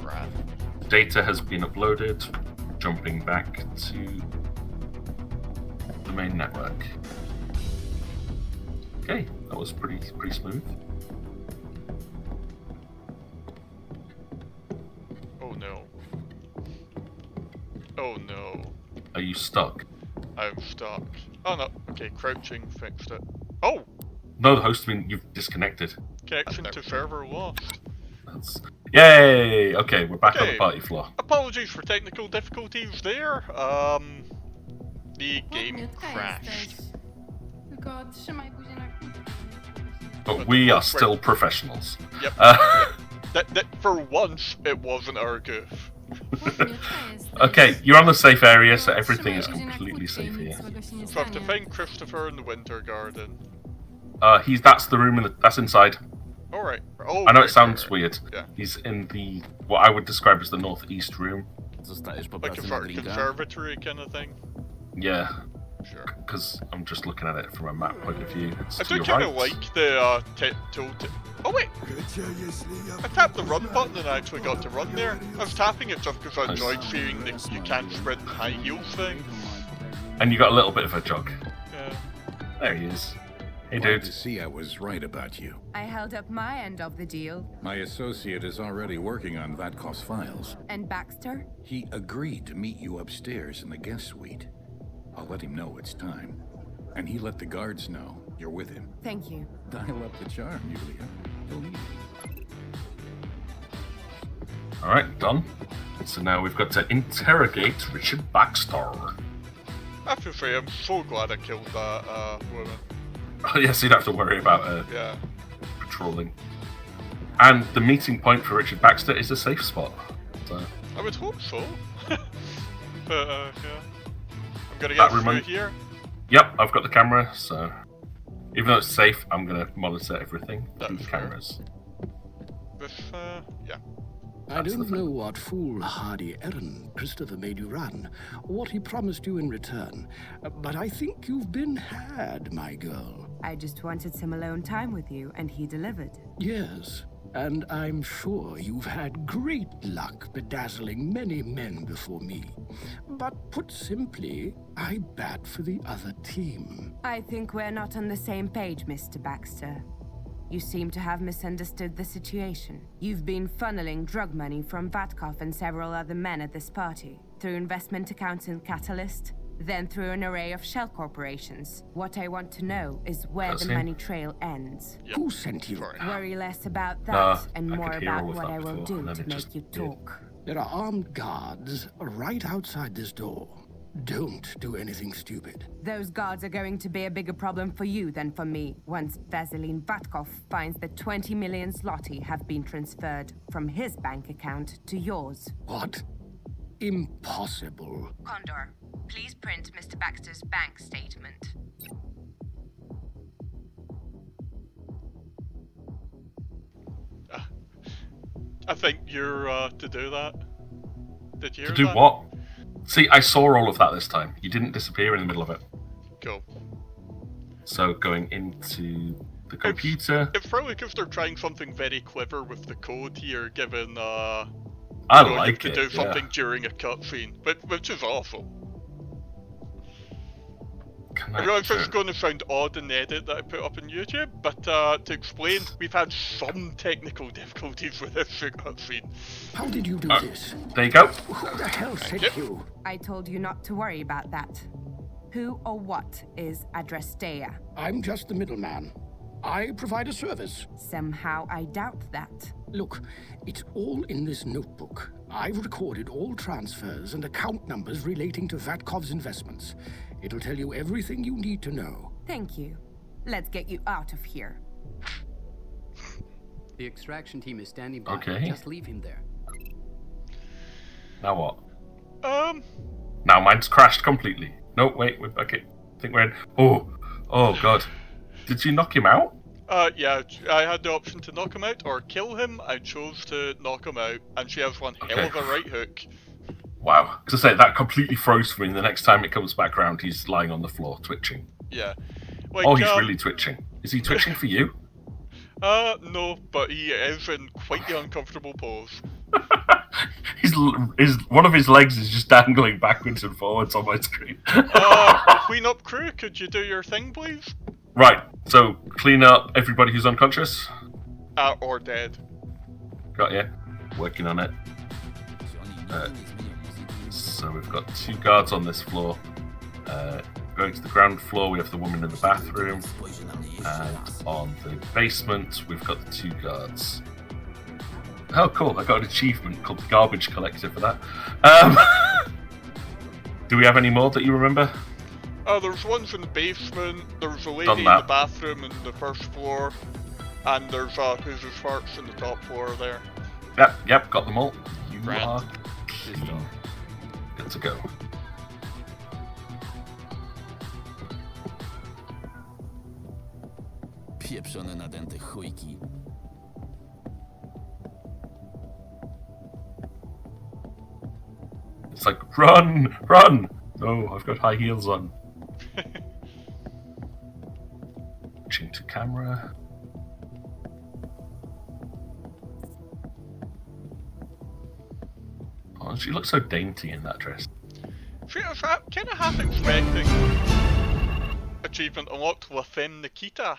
Right. Data has been uploaded. Jumping back to the main network. Okay, that was pretty smooth. Oh no. Oh no. Are you stuck? I'm stuck. Oh no. Okay, crouching fixed it. Oh! No, the host, you've disconnected. Connection to server lost. Yay! Okay, we're back on the party floor. Apologies for technical difficulties there. The game crashed. Tylko trzymaj buzię na But we are still professionals. Yep. That for once, it wasn't our goof. Okay, you're on the safe area, so everything is completely safe here. So I have to find Christopher in the Winter Garden. That's the room that's inside. Alright. Oh, I know it sounds weird. Yeah. He's in the what I would describe as the northeast room. Like a sort of conservatory kind of thing. Yeah. Sure. Because I'm just looking at it from a map point of view. It's I to do your kind of right. like the tilt. Oh wait! I tapped the run button and I actually got to run there. I was tapping it just because I enjoyed seeing the you can't sprint in high heels thing. And you got a little bit of a jog. Yeah. There he is. Hey, Glad dude. to see I was right about you. I held up my end of the deal. My associate is already working on Vatkov's files. And Baxter? He agreed to meet you upstairs in the guest suite. I'll let him know it's time. And he let the guards know you're with him. Thank you. Dial up the charm, Yulia. He'll need it. Alright, done. So now we've got to interrogate Richard Baxter. I have to say, I'm so glad I killed that woman. Oh yes, you'd have to worry about Yeah. patrolling. And the meeting point for Richard Baxter is a safe spot. So. I would hope so. But, yeah. I'm gonna get through here. Yep, I've got the camera, so... Even though it's safe, I'm gonna monitor everything through the cameras. With, yeah. I don't know what foolhardy errand Christopher made you run, or what he promised you in return, but I think you've been had, my girl. I just wanted some alone time with you, and he delivered. Yes, and I'm sure you've had great luck bedazzling many men before me. But put simply, I bat for the other team. I think we're not on the same page, Mr. Baxter. You seem to have misunderstood the situation. You've been funneling drug money from Vatkov and several other men at this party, through investment accounts in Catalyst, then through an array of shell corporations. What I want to know is where the money trail ends. Yep. Who sent you? Worry less about that and more about what I will do to make you talk. There are armed guards right outside this door. Don't do anything stupid. Those guards are going to be a bigger problem for you than for me once Vaseline Vatkov finds that 20 million zloty have been transferred from his bank account to yours. What? Impossible. Condor, please print Mr. Baxter's bank statement. I think you're to do that. Did you hear that? To do what? See, I saw all of that this time. You didn't disappear in the middle of it. Cool. So going into the computer... It's probably because they're trying something very clever with the code here, given I like you have to do something during a cutscene, which is awful. I realize this is going to sound odd in the edit that I put up on YouTube, but to explain, we've had some technical difficulties with this cutscene. How did you do this? There you go. Who the hell sent you? I told you not to worry about that. Who or what is Adrastea? I'm just the middleman. I provide a service. Somehow I doubt that. Look, it's all in this notebook. I've recorded all transfers and account numbers relating to Vatkov's investments. It'll tell you everything you need to know. Thank you. Let's get you out of here. The extraction team is standing by. Okay. Just leave him there. Now what? Now mine's crashed completely. No, wait, we're back. I think we're in. Oh god. Did you knock him out? Yeah, I had the option to knock him out or kill him. I chose to knock him out, and she has one hell of a right hook. Wow. As I say, that completely froze for me. The next time it comes back around, he's lying on the floor, twitching. Yeah. Like, he's really twitching. Is he twitching for you? No, but he is in quite the uncomfortable pose. One of his legs is just dangling backwards and forwards on my screen. Clean up crew, could you do your thing, please? Right, so clean up everybody who's unconscious. Or dead. Got you. Working on it. So we've got 2 guards on this floor. Going to the ground floor, we have the woman in the bathroom. And on the basement, we've got the 2 guards. Oh, cool. I got an achievement called the Garbage Collector for that. Do we have any more that you remember? There's ones in the basement, there's a lady in the bathroom in the first floor, and there's Who's Farts in the top floor there. Yep, got them all. You are clean. Good to go. Pieprzone nadęte chujki. It's like, run! Run! No, I've got high heels on. Switching to camera. Oh, she looks so dainty in that dress. I was kind of half expecting achievement unlocked La Femme Nikita.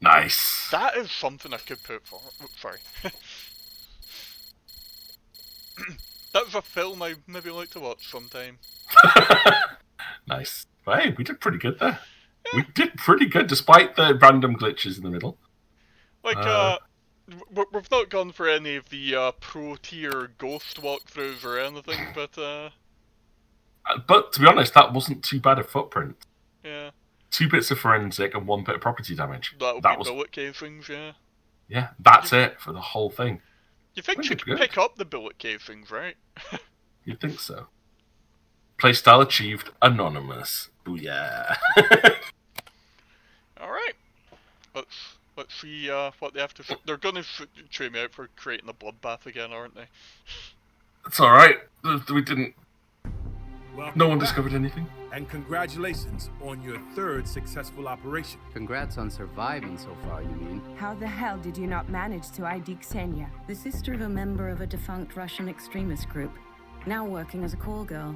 Nice. That is something I could put for. Sorry. That's a film I maybe like to watch sometime. Nice. Hey, we did pretty good there. Yeah. We did pretty good despite the random glitches in the middle. Like, we've not gone for any of the pro tier ghost walkthroughs or anything, but to be honest, that wasn't too bad a footprint. Yeah. 2 bits of forensic and 1 bit of property damage. That was bullet casings, yeah. Yeah, that's it for the whole thing. You think Pretty she'd good. pick up the bullet casings, right? You'd think so. Playstyle achieved. Anonymous. Booyah. Alright. Let's see what they have to... They're gonna chew me out for creating a bloodbath again, aren't they? It's alright. We didn't... Welcome No one back. discovered anything. And congratulations on your 3rd successful operation. Congrats on surviving so far, you mean? How the hell did you not manage to ID Ksenia? The sister of a member of a defunct Russian extremist group, now working as a call girl.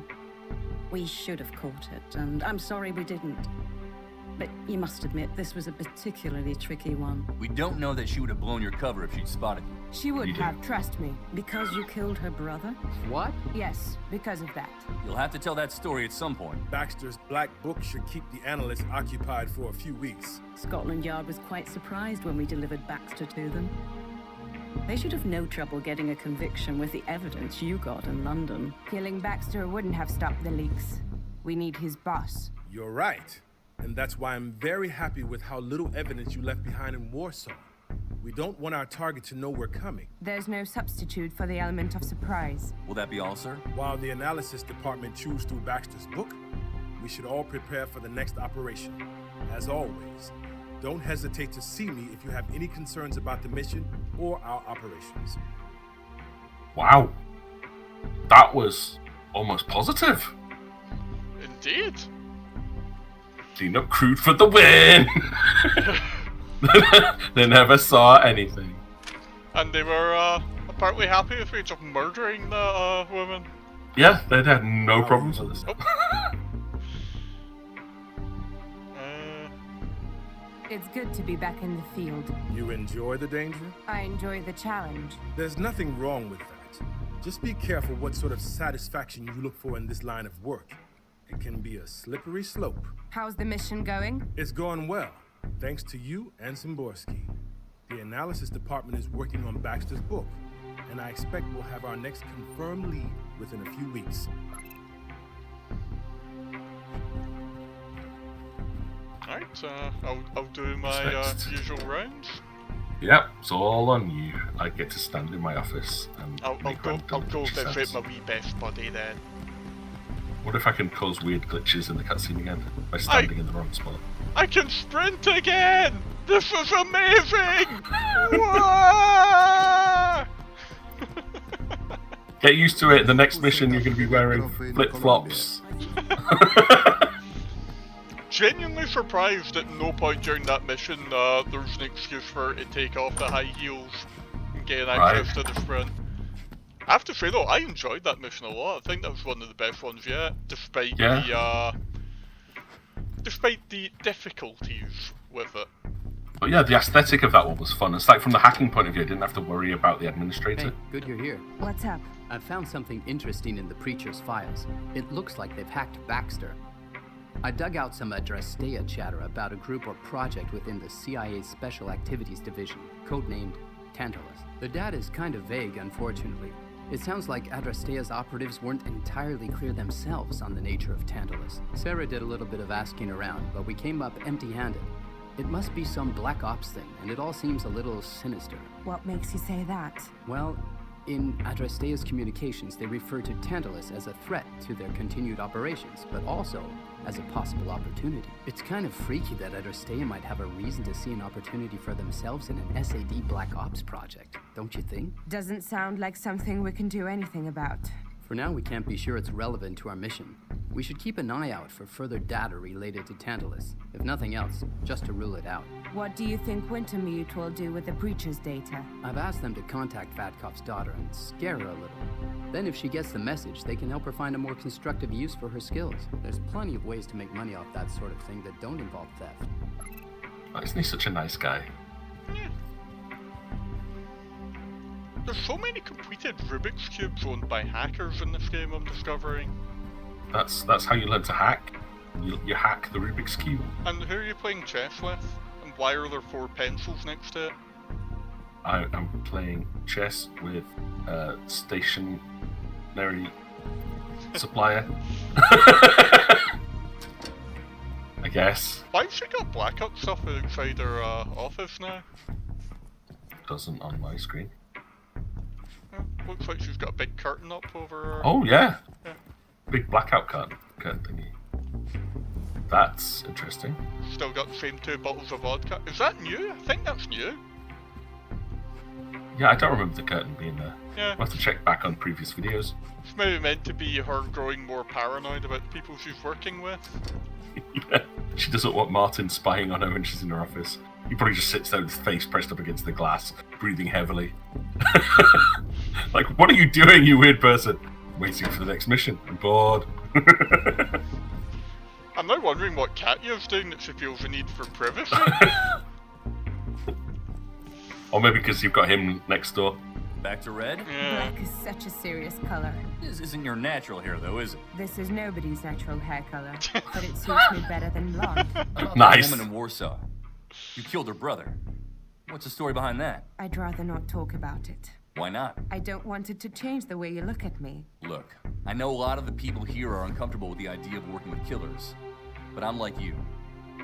We should have caught it, and I'm sorry we didn't. But you must admit, this was a particularly tricky one. We don't know that she would have blown your cover if she'd spotted you. She would You have, trust me. Because you killed her brother? What? Yes, because of that. You'll have to tell that story at some point. Baxter's Black Book should keep the analysts occupied for a few weeks. Scotland Yard was quite surprised when we delivered Baxter to them. They should have no trouble getting a conviction with the evidence you got in London. Killing Baxter wouldn't have stopped the leaks. We need his boss. You're right. And that's why I'm very happy with how little evidence you left behind in Warsaw. We don't want our target to know we're coming. There's no substitute for the element of surprise. Will that be all, sir? While the analysis department chews through Baxter's book, we should all prepare for the next operation. As always, don't hesitate to see me if you have any concerns about the mission or our operations. Wow. That was almost positive. Indeed. Clean up crude for the win! They never saw anything. And they were apparently happy with me just murdering the woman. Yeah, they had no problems with this. It's good to be back in the field. You enjoy the danger? I enjoy the challenge. There's nothing wrong with that. Just be careful what sort of satisfaction you look for in this line of work. It can be a slippery slope. How's the mission going? It's going well, thanks to you and Zimborski. The analysis department is working on Baxter's book, and I expect we'll have our next confirmed lead within a few weeks. Alright, I'll do my usual rounds. Yep, it's all on you. I get to stand in my office and I'll go visit says. my wee best buddy then. What if I can cause weird glitches in the cutscene again by standing in the wrong spot? I can sprint again! This is amazing! Whoa! Get used to it. The next mission you're going to be wearing flip-flops. Genuinely surprised at no point during that mission there's an excuse for her to take off the high heels and gain access to the sprint. I have to say though, I enjoyed that mission a lot. I think that was one of the best ones yet, despite the difficulties with it. But yeah, the aesthetic of that one was fun. It's like from the hacking point of view, I didn't have to worry about the administrator. Hey, good you're here. What's up? I've found something interesting in the Preacher's files. It looks like they've hacked Baxter. I dug out some Adrastea chatter about a group or project within the CIA's Special Activities Division, codenamed Tantalus. The data is kind of vague, unfortunately. It sounds like Adrastea's operatives weren't entirely clear themselves on the nature of Tantalus. Sarah did a little bit of asking around, but we came up empty-handed. It must be some black ops thing, and it all seems a little sinister. What makes you say that? Well, in Adrastea's communications, they refer to Tantalus as a threat to their continued operations, but also as a possible opportunity. It's kind of freaky that Adrastea might have a reason to see an opportunity for themselves in an SAD Black Ops project, don't you think? Doesn't sound like something we can do anything about. For now, we can't be sure it's relevant to our mission. We should keep an eye out for further data related to Tantalus. If nothing else, just to rule it out. What do you think Wintermute will do with the Preacher's data? I've asked them to contact Vatkov's daughter and scare her a little. Then if she gets the message, they can help her find a more constructive use for her skills. There's plenty of ways to make money off that sort of thing that don't involve theft. Oh, isn't he such a nice guy? Yeah. There's so many completed Rubik's Cubes owned by hackers in this game, I'm discovering. That's how you learn to hack. You hack the Rubik's Cube. And who are you playing chess with? And why are there 4 pencils next to it? I am playing chess with a stationary supplier. I guess. Why've she got blackout stuff outside her office now? doesn't on my screen. Looks like she's got a big curtain up over her. Oh, yeah. Big blackout curtain thingy. That's interesting. Still got the same 2 bottles of vodka. Is that new? I think that's new. Yeah, I don't remember the curtain being there. Yeah. I'll have to check back on previous videos. It's maybe meant to be her growing more paranoid about the people she's working with. Yeah. She doesn't want Martin spying on her when she's in her office. He probably just sits there with his face pressed up against the glass, breathing heavily. Like, what are you doing, you weird person? Waiting for the next mission. I'm bored. I'm now wondering what Katya's doing that she feels the need for privacy. Or maybe because you've got him next door. Back to red? Yeah. Black is such a serious color. This isn't your natural hair, though, is it? This is nobody's natural hair color, but it suits me better than blonde. About Nice. that woman in Warsaw. You killed her brother. What's the story behind that? I'd rather not talk about it. Why not? I don't want it to change the way you look at me. Look, I know a lot of the people here are uncomfortable with the idea of working with killers, but I'm like you.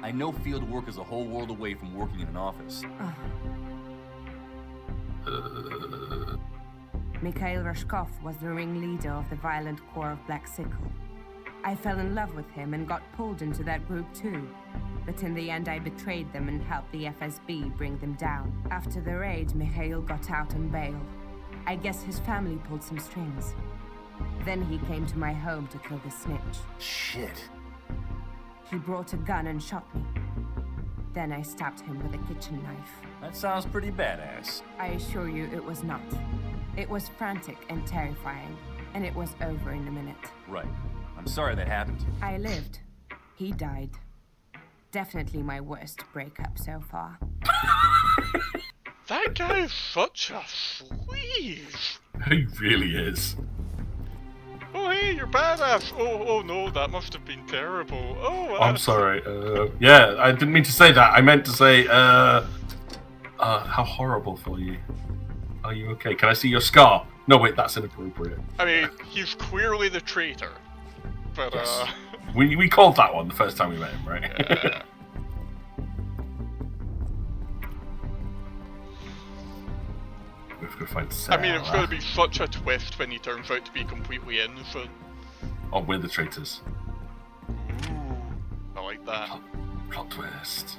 I know field work is a whole world away from working in an office. Mikhail Rashkov was the ringleader of the violent corps of Black Sickle. I fell in love with him and got pulled into that group too. But in the end I betrayed them and helped the FSB bring them down. After the raid, Mikhail got out on bail. I guess his family pulled some strings. Then he came to my home to kill the snitch. Shit. He brought a gun and shot me. Then I stabbed him with a kitchen knife. That sounds pretty badass. I assure you it was not. It was frantic and terrifying, and it was over in a minute. Right. I'm sorry that happened to you. I lived. He died. Definitely my worst breakup so far. That guy is such a sleaze. He really is. Oh hey, you're badass. Oh no, that must have been terrible. Oh, I'm sorry. Yeah, I didn't mean to say that. I meant to say, how horrible for you. Are you okay? Can I see your scar? No, wait, that's inappropriate. I mean, he's clearly the traitor. But, Yes. We called that one the first time we met him, right? Yeah. We've got to find Sarah. I mean, it's going to be such a twist when he turns out to be completely innocent. Oh, we're the traitors. Ooh, I like that. Plot twist.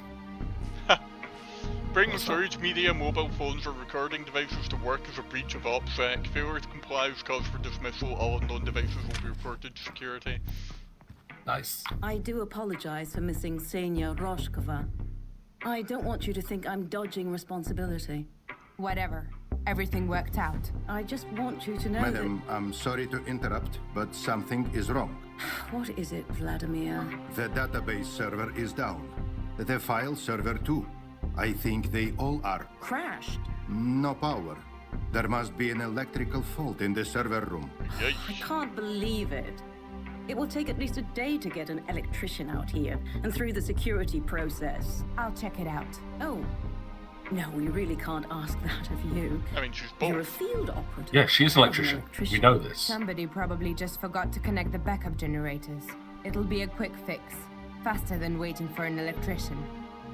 Bring surge media, mobile phones, or recording devices to work as a breach of OPSEC. Failure to comply is cause for dismissal. All unknown devices will be reported to security. Nice. I do apologize for missing Senya Roshkova. I don't want you to think I'm dodging responsibility. Whatever. Everything worked out. I just want you to know Madam, I'm sorry to interrupt, but something is wrong. that... What is it, Vladimir? The database server is down. The file server too. I think they all are. Crashed? No power. There must be an electrical fault in the server room. I can't believe it. It will take at least a day to get an electrician out here and through the security process. I'll check it out. Oh. No, we really can't ask that of you. I mean, she's You're a both. field operative. Yeah, she's an not electrician. We know this. Somebody probably just forgot to connect the backup generators. It'll be a quick fix. Faster than waiting for an electrician.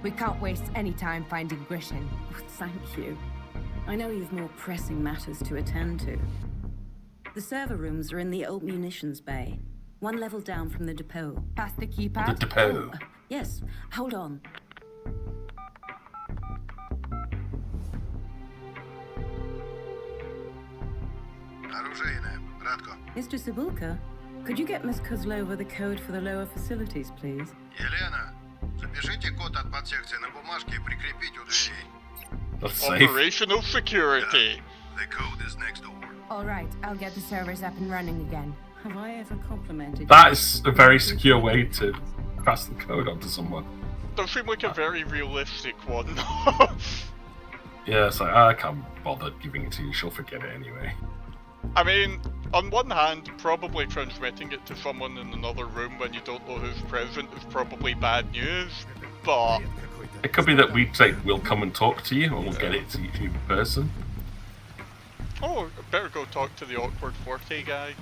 We can't waste any time finding Grishin. Oh, thank you. I know you've more pressing matters to attend to. The server rooms are in the old munitions bay. One level down from the depot. Past the keypad? The depot. Yes, hold on. Mr. Cibulka, could you get Miss Kozlova the code for the lower facilities, please? Елена, запишите код от подсекции на бумажке и прикрепите у дверей. That's safe. Operational security. The code is next door. All right, I'll get the servers up and running again. Have I ever complimented you? That is a very secure way to pass the code on to someone. Does seem like a very realistic one. Yeah, it's like, I can't bother giving it to you. She'll forget it anyway. I mean, on one hand, probably transmitting it to someone in another room when you don't know who's present is probably bad news, but... It could be that we say, we'll come and talk to you, and we'll get it to you in person. Oh, better go talk to the awkward flirty guy.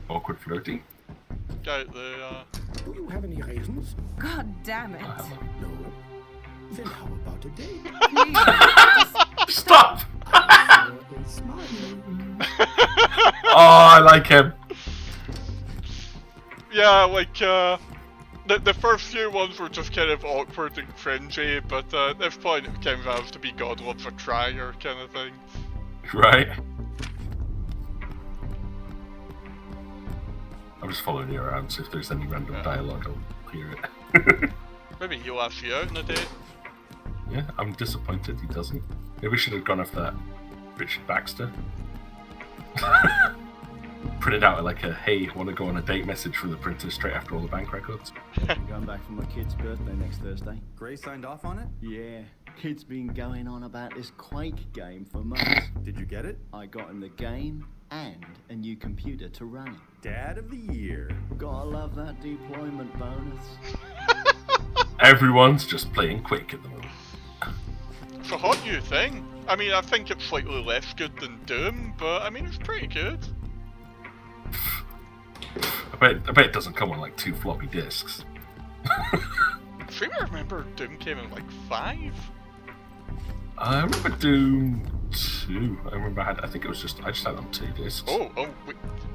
Awkward flirty? Guy at the, Do you have any raisins? God damn it. No. Then how about a date? Stop! Smile. Oh, I like him. Yeah, like, the first few ones were just kind of awkward and cringy, but at this point it kind of has to be God loves a trier kind of thing. Right. I'm just following you around, so if there's any random dialogue, I'll hear it. Maybe he'll ask you out on a date. Yeah, I'm disappointed he doesn't. Maybe we should have gone off that Richard Baxter. Printed out like a, hey, want to go on a date message from the printer straight after all the bank records. Going back for my kid's birthday next Thursday. Gray signed off on it? Yeah, kid's been going on about this Quake game for months. Did you get it? I got him the game and a new computer to run it. Dad of the year. Gotta love that deployment bonus. Everyone's just playing Quake at the moment. It's a hot new thing. I mean, I think it's slightly less good than Doom, but I mean, it's pretty good. I bet it doesn't come on like 2 floppy disks. I think I remember Doom came in like 5. I remember Doom 2. I think it was I just had it on 2 discs.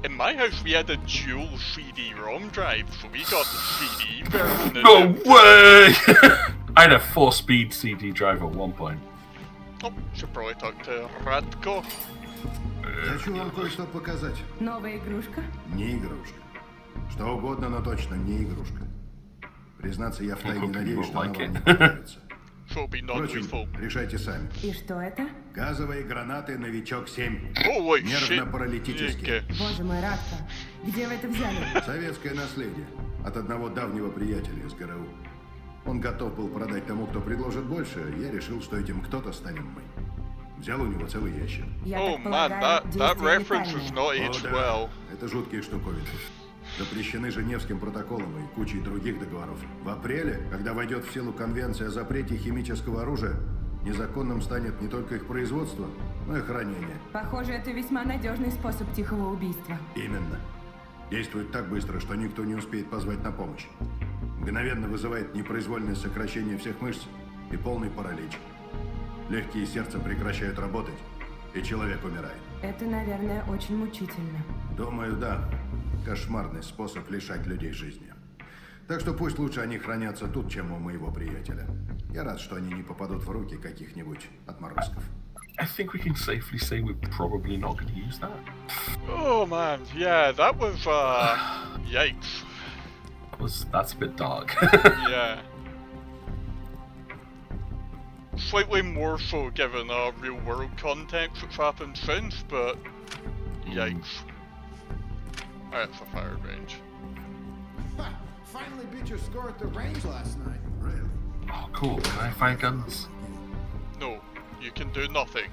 In my house we had a dual CD-ROM drive, so we got the CD version. No way! I had a 4-speed CD drive at one point. Oh, should probably talk to Radko. Хочу вам кое-что показать. Новая игрушка? Не игрушка. Что угодно, но точно не игрушка. Признаться, я втайне надеюсь, что она вам не понравится. Впрочем, решайте сами. И что это? Газовые гранаты «Новичок 7». Ой, нервно-паралитические. Боже мой, Радко, где вы это взяли? Советское наследие. От одного давнего приятеля из ГРУ. Он готов был продать тому, кто предложит больше. Я решил, что этим кто-то станем мы. Взял у него целый ящик. Oh man, that reference is not aged well. Это жуткие штуковины. Запрещены Женевским протоколом и кучей других договоров. В апреле, когда войдет в силу конвенция о запрете химического оружия, незаконным станет не только их производство, но и хранение. Похоже, это весьма надежный способ тихого убийства. Именно. Действует так быстро, что никто не успеет позвать на помощь. Мгновенно вызывает непроизвольное сокращение всех мышц и полный паралич. Легкие и сердце прекращают работать, и человек умирает. Это, наверное, очень мучительно. Думаю, да. Кошмарный способ лишать людей жизни. Так что пусть лучше они хранятся тут, чем у моего приятеля. Я рад, что они не попадут в руки каких-нибудь отморозков. I think we can safely say we're probably not going to use that. Oh man, yeah, that was, yikes. That's a bit dark. Yeah. Slightly more so given real world context that's happened since, but yikes. Alright, it's a fire range. Ha! Finally beat your score at the range last night. Really? Oh, cool. Can I fire guns? No, you can do nothing.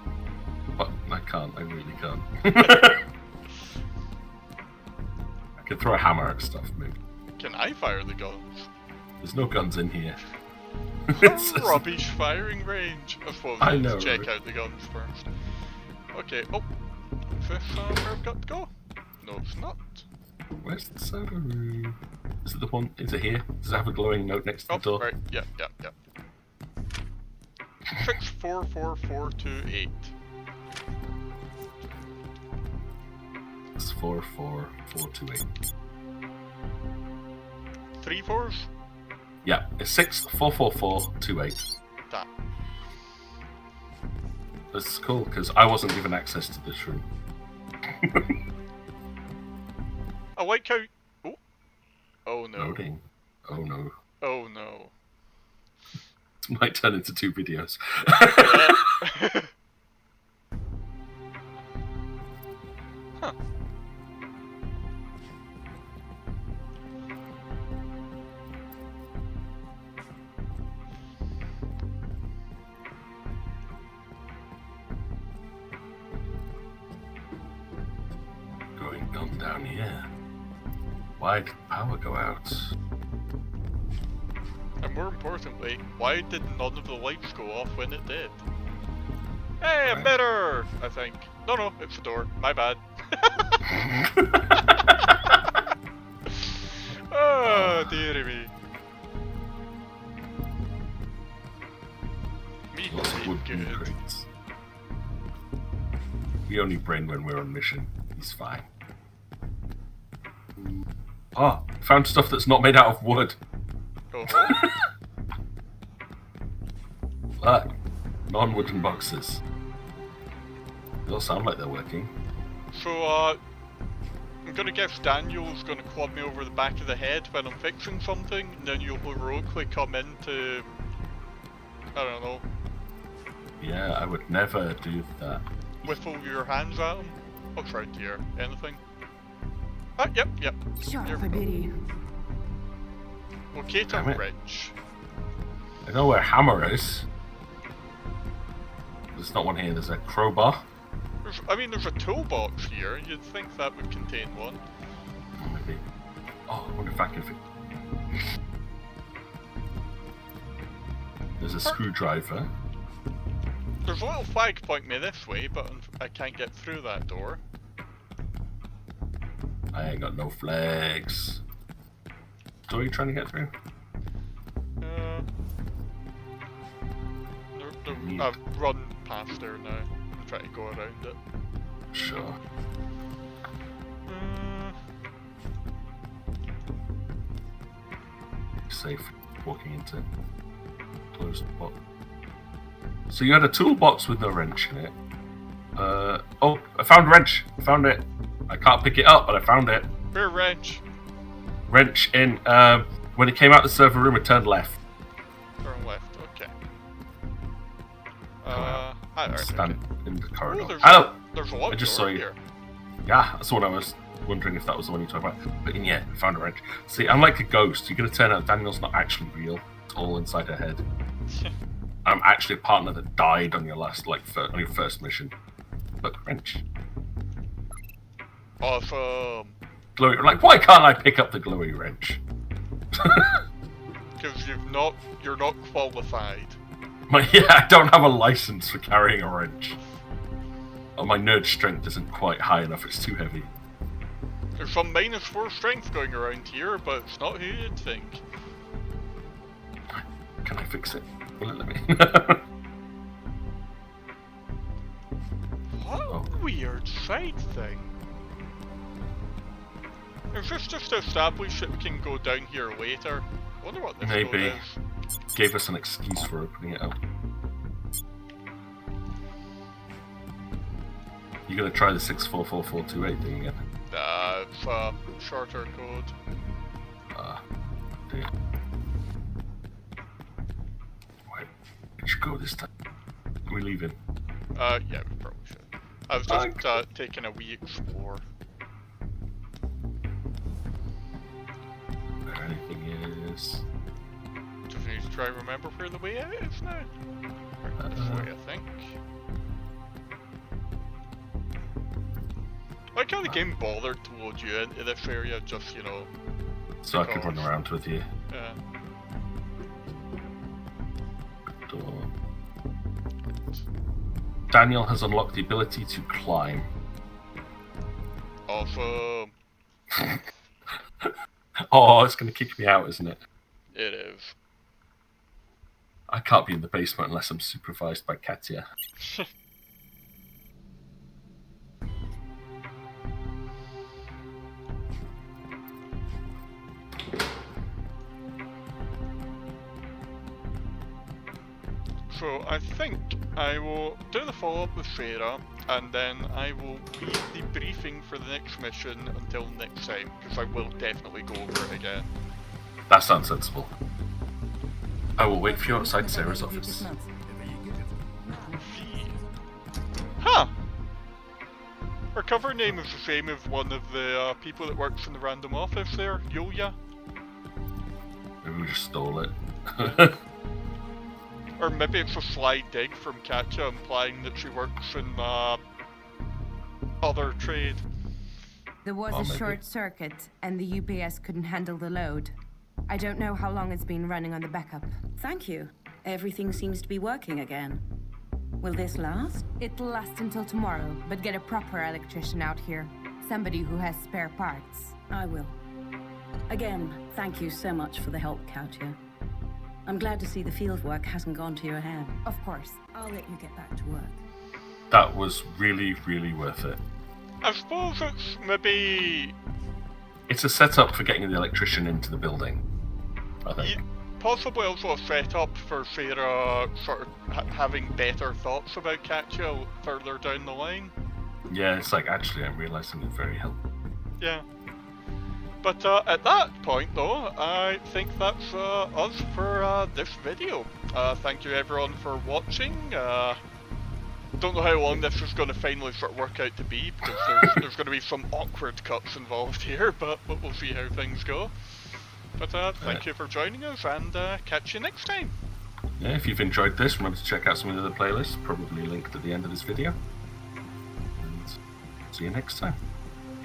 But I can't. I really can't. I can throw a hammer at stuff, maybe. Can I fire the guns? There's no guns in here. Rubbish firing range. I suppose I let's know, check right? out the guns first. Okay, oh. Is this where I've got to go? No, it's not. Where's the server room? Is it the one? Is it here? Does it have a glowing note next to the door? Right, yeah. 644428. It's 44428. 3 4s? Yeah, it's 644428. That. That's cool, because I wasn't given access to this room. I like how... Oh. Oh no. Loading. Oh no. Oh no. It might turn into 2 videos. Huh. Going on down here. Why did power go out? And more importantly, why did none of the lights go off when it did? Hey, a mirror! I think. No, it's the door. My bad. Oh, dearie me. We only bring when we're on mission. He's fine. Oh, found stuff that's not made out of wood. Uh-huh. Look, non-wooden boxes. They all sound like they're working. So, I'm gonna guess Daniel's gonna club me over the back of the head when I'm fixing something, and then you'll heroically come in to... I don't know. Yeah, I would never do that. Whiffle your hands at him? What's right here? Anything? Ah, yep. Черт Here we go. побери. Locate a Damn it. wrench. I know where a hammer is. There's not one here, there's a crowbar. There's a toolbox here. You'd think that would contain one. Oh, maybe. Oh, I wonder if I can fit. There's a screwdriver. There's a little flag pointing me this way, but I can't get through that door. I ain't got no flags. So are you trying to get through? I've run past there now. I'm trying to go around it. Sure. Safe walking into closed box. So you had a toolbox with no wrench in it. Oh, I found a wrench. I found it. I can't pick it up, but I found it. Where wrench? Wrench in. When it came out the server room, it turned left. Turn left. Okay. Stand in the corridor. Oh, there's a lot I just saw you. here. Yeah, that's what I was wondering if that was the one you talked about. But yeah, I found a wrench. See, I'm like a ghost. You're gonna turn out Daniel's not actually real. It's all inside her head. I'm actually a partner that died on your last, on your first mission. Look, wrench. Awesome. Glowy. Like, why can't I pick up the glowy wrench? Because you're not qualified. I don't have a license for carrying a wrench. Oh, my nerd strength isn't quite high enough. It's too heavy. There's some -4 strength going around here, but it's not who you'd think. Can I fix it? Will it let me? What a weird side thing. Is this just to establish that we can go down here later? I wonder what this code Maybe. is. Gave us an excuse for opening it up. You gonna try the 644428 thing again? It's a shorter code. Dear. Wait, we should go this time. Are we leaving? Yeah, we probably should. I was just taking a wee explore. Where anything is. Just need to try and remember where the way out is now. Right, this way, I think. I like how the game bothered to load you into this area, just, So I could run around with you. Yeah. Door. Daniel has unlocked the ability to climb. Awesome. Oh, it's going to kick me out, isn't it? It is. I can't be in the basement unless I'm supervised by Katya. So I think I will do the follow-up with Sarah, and then I will leave the briefing for the next mission until next time, because I will definitely go over it again. That sounds sensible. I will wait for you outside Sarah's office. Huh! Her cover name is the same as one of the people that works in the random office there, Yulia. Maybe we just stole it. Or maybe it's a sly dig from Katya implying that she works in other trade. There was a short circuit and the UPS couldn't handle the load. I don't know how long it's been running on the backup. Thank you. Everything seems to be working again. Will this last? It'll last until tomorrow, but get a proper electrician out here. Somebody who has spare parts. I will. Again, thank you so much for the help, Katya. I'm glad to see the field work hasn't gone to your head. Of course. I'll let you get back to work. that was really, really worth it. I suppose it's maybe... It's a setup for getting the electrician into the building, I think. Possibly also a setup for Sarah sort of having better thoughts about Katya further down the line. Yeah, it's like, actually, I'm realising it's very helpful. Yeah. But at that point, though, I think that's us for this video. Thank you everyone for watching. Don't know how long this is going to finally sort of work out to be, because there's going to be some awkward cuts involved here, but we'll see how things go. But thank you for joining us, and catch you next time. Yeah, if you've enjoyed this, remember to check out some of the other playlists, probably linked at the end of this video. And see you next time.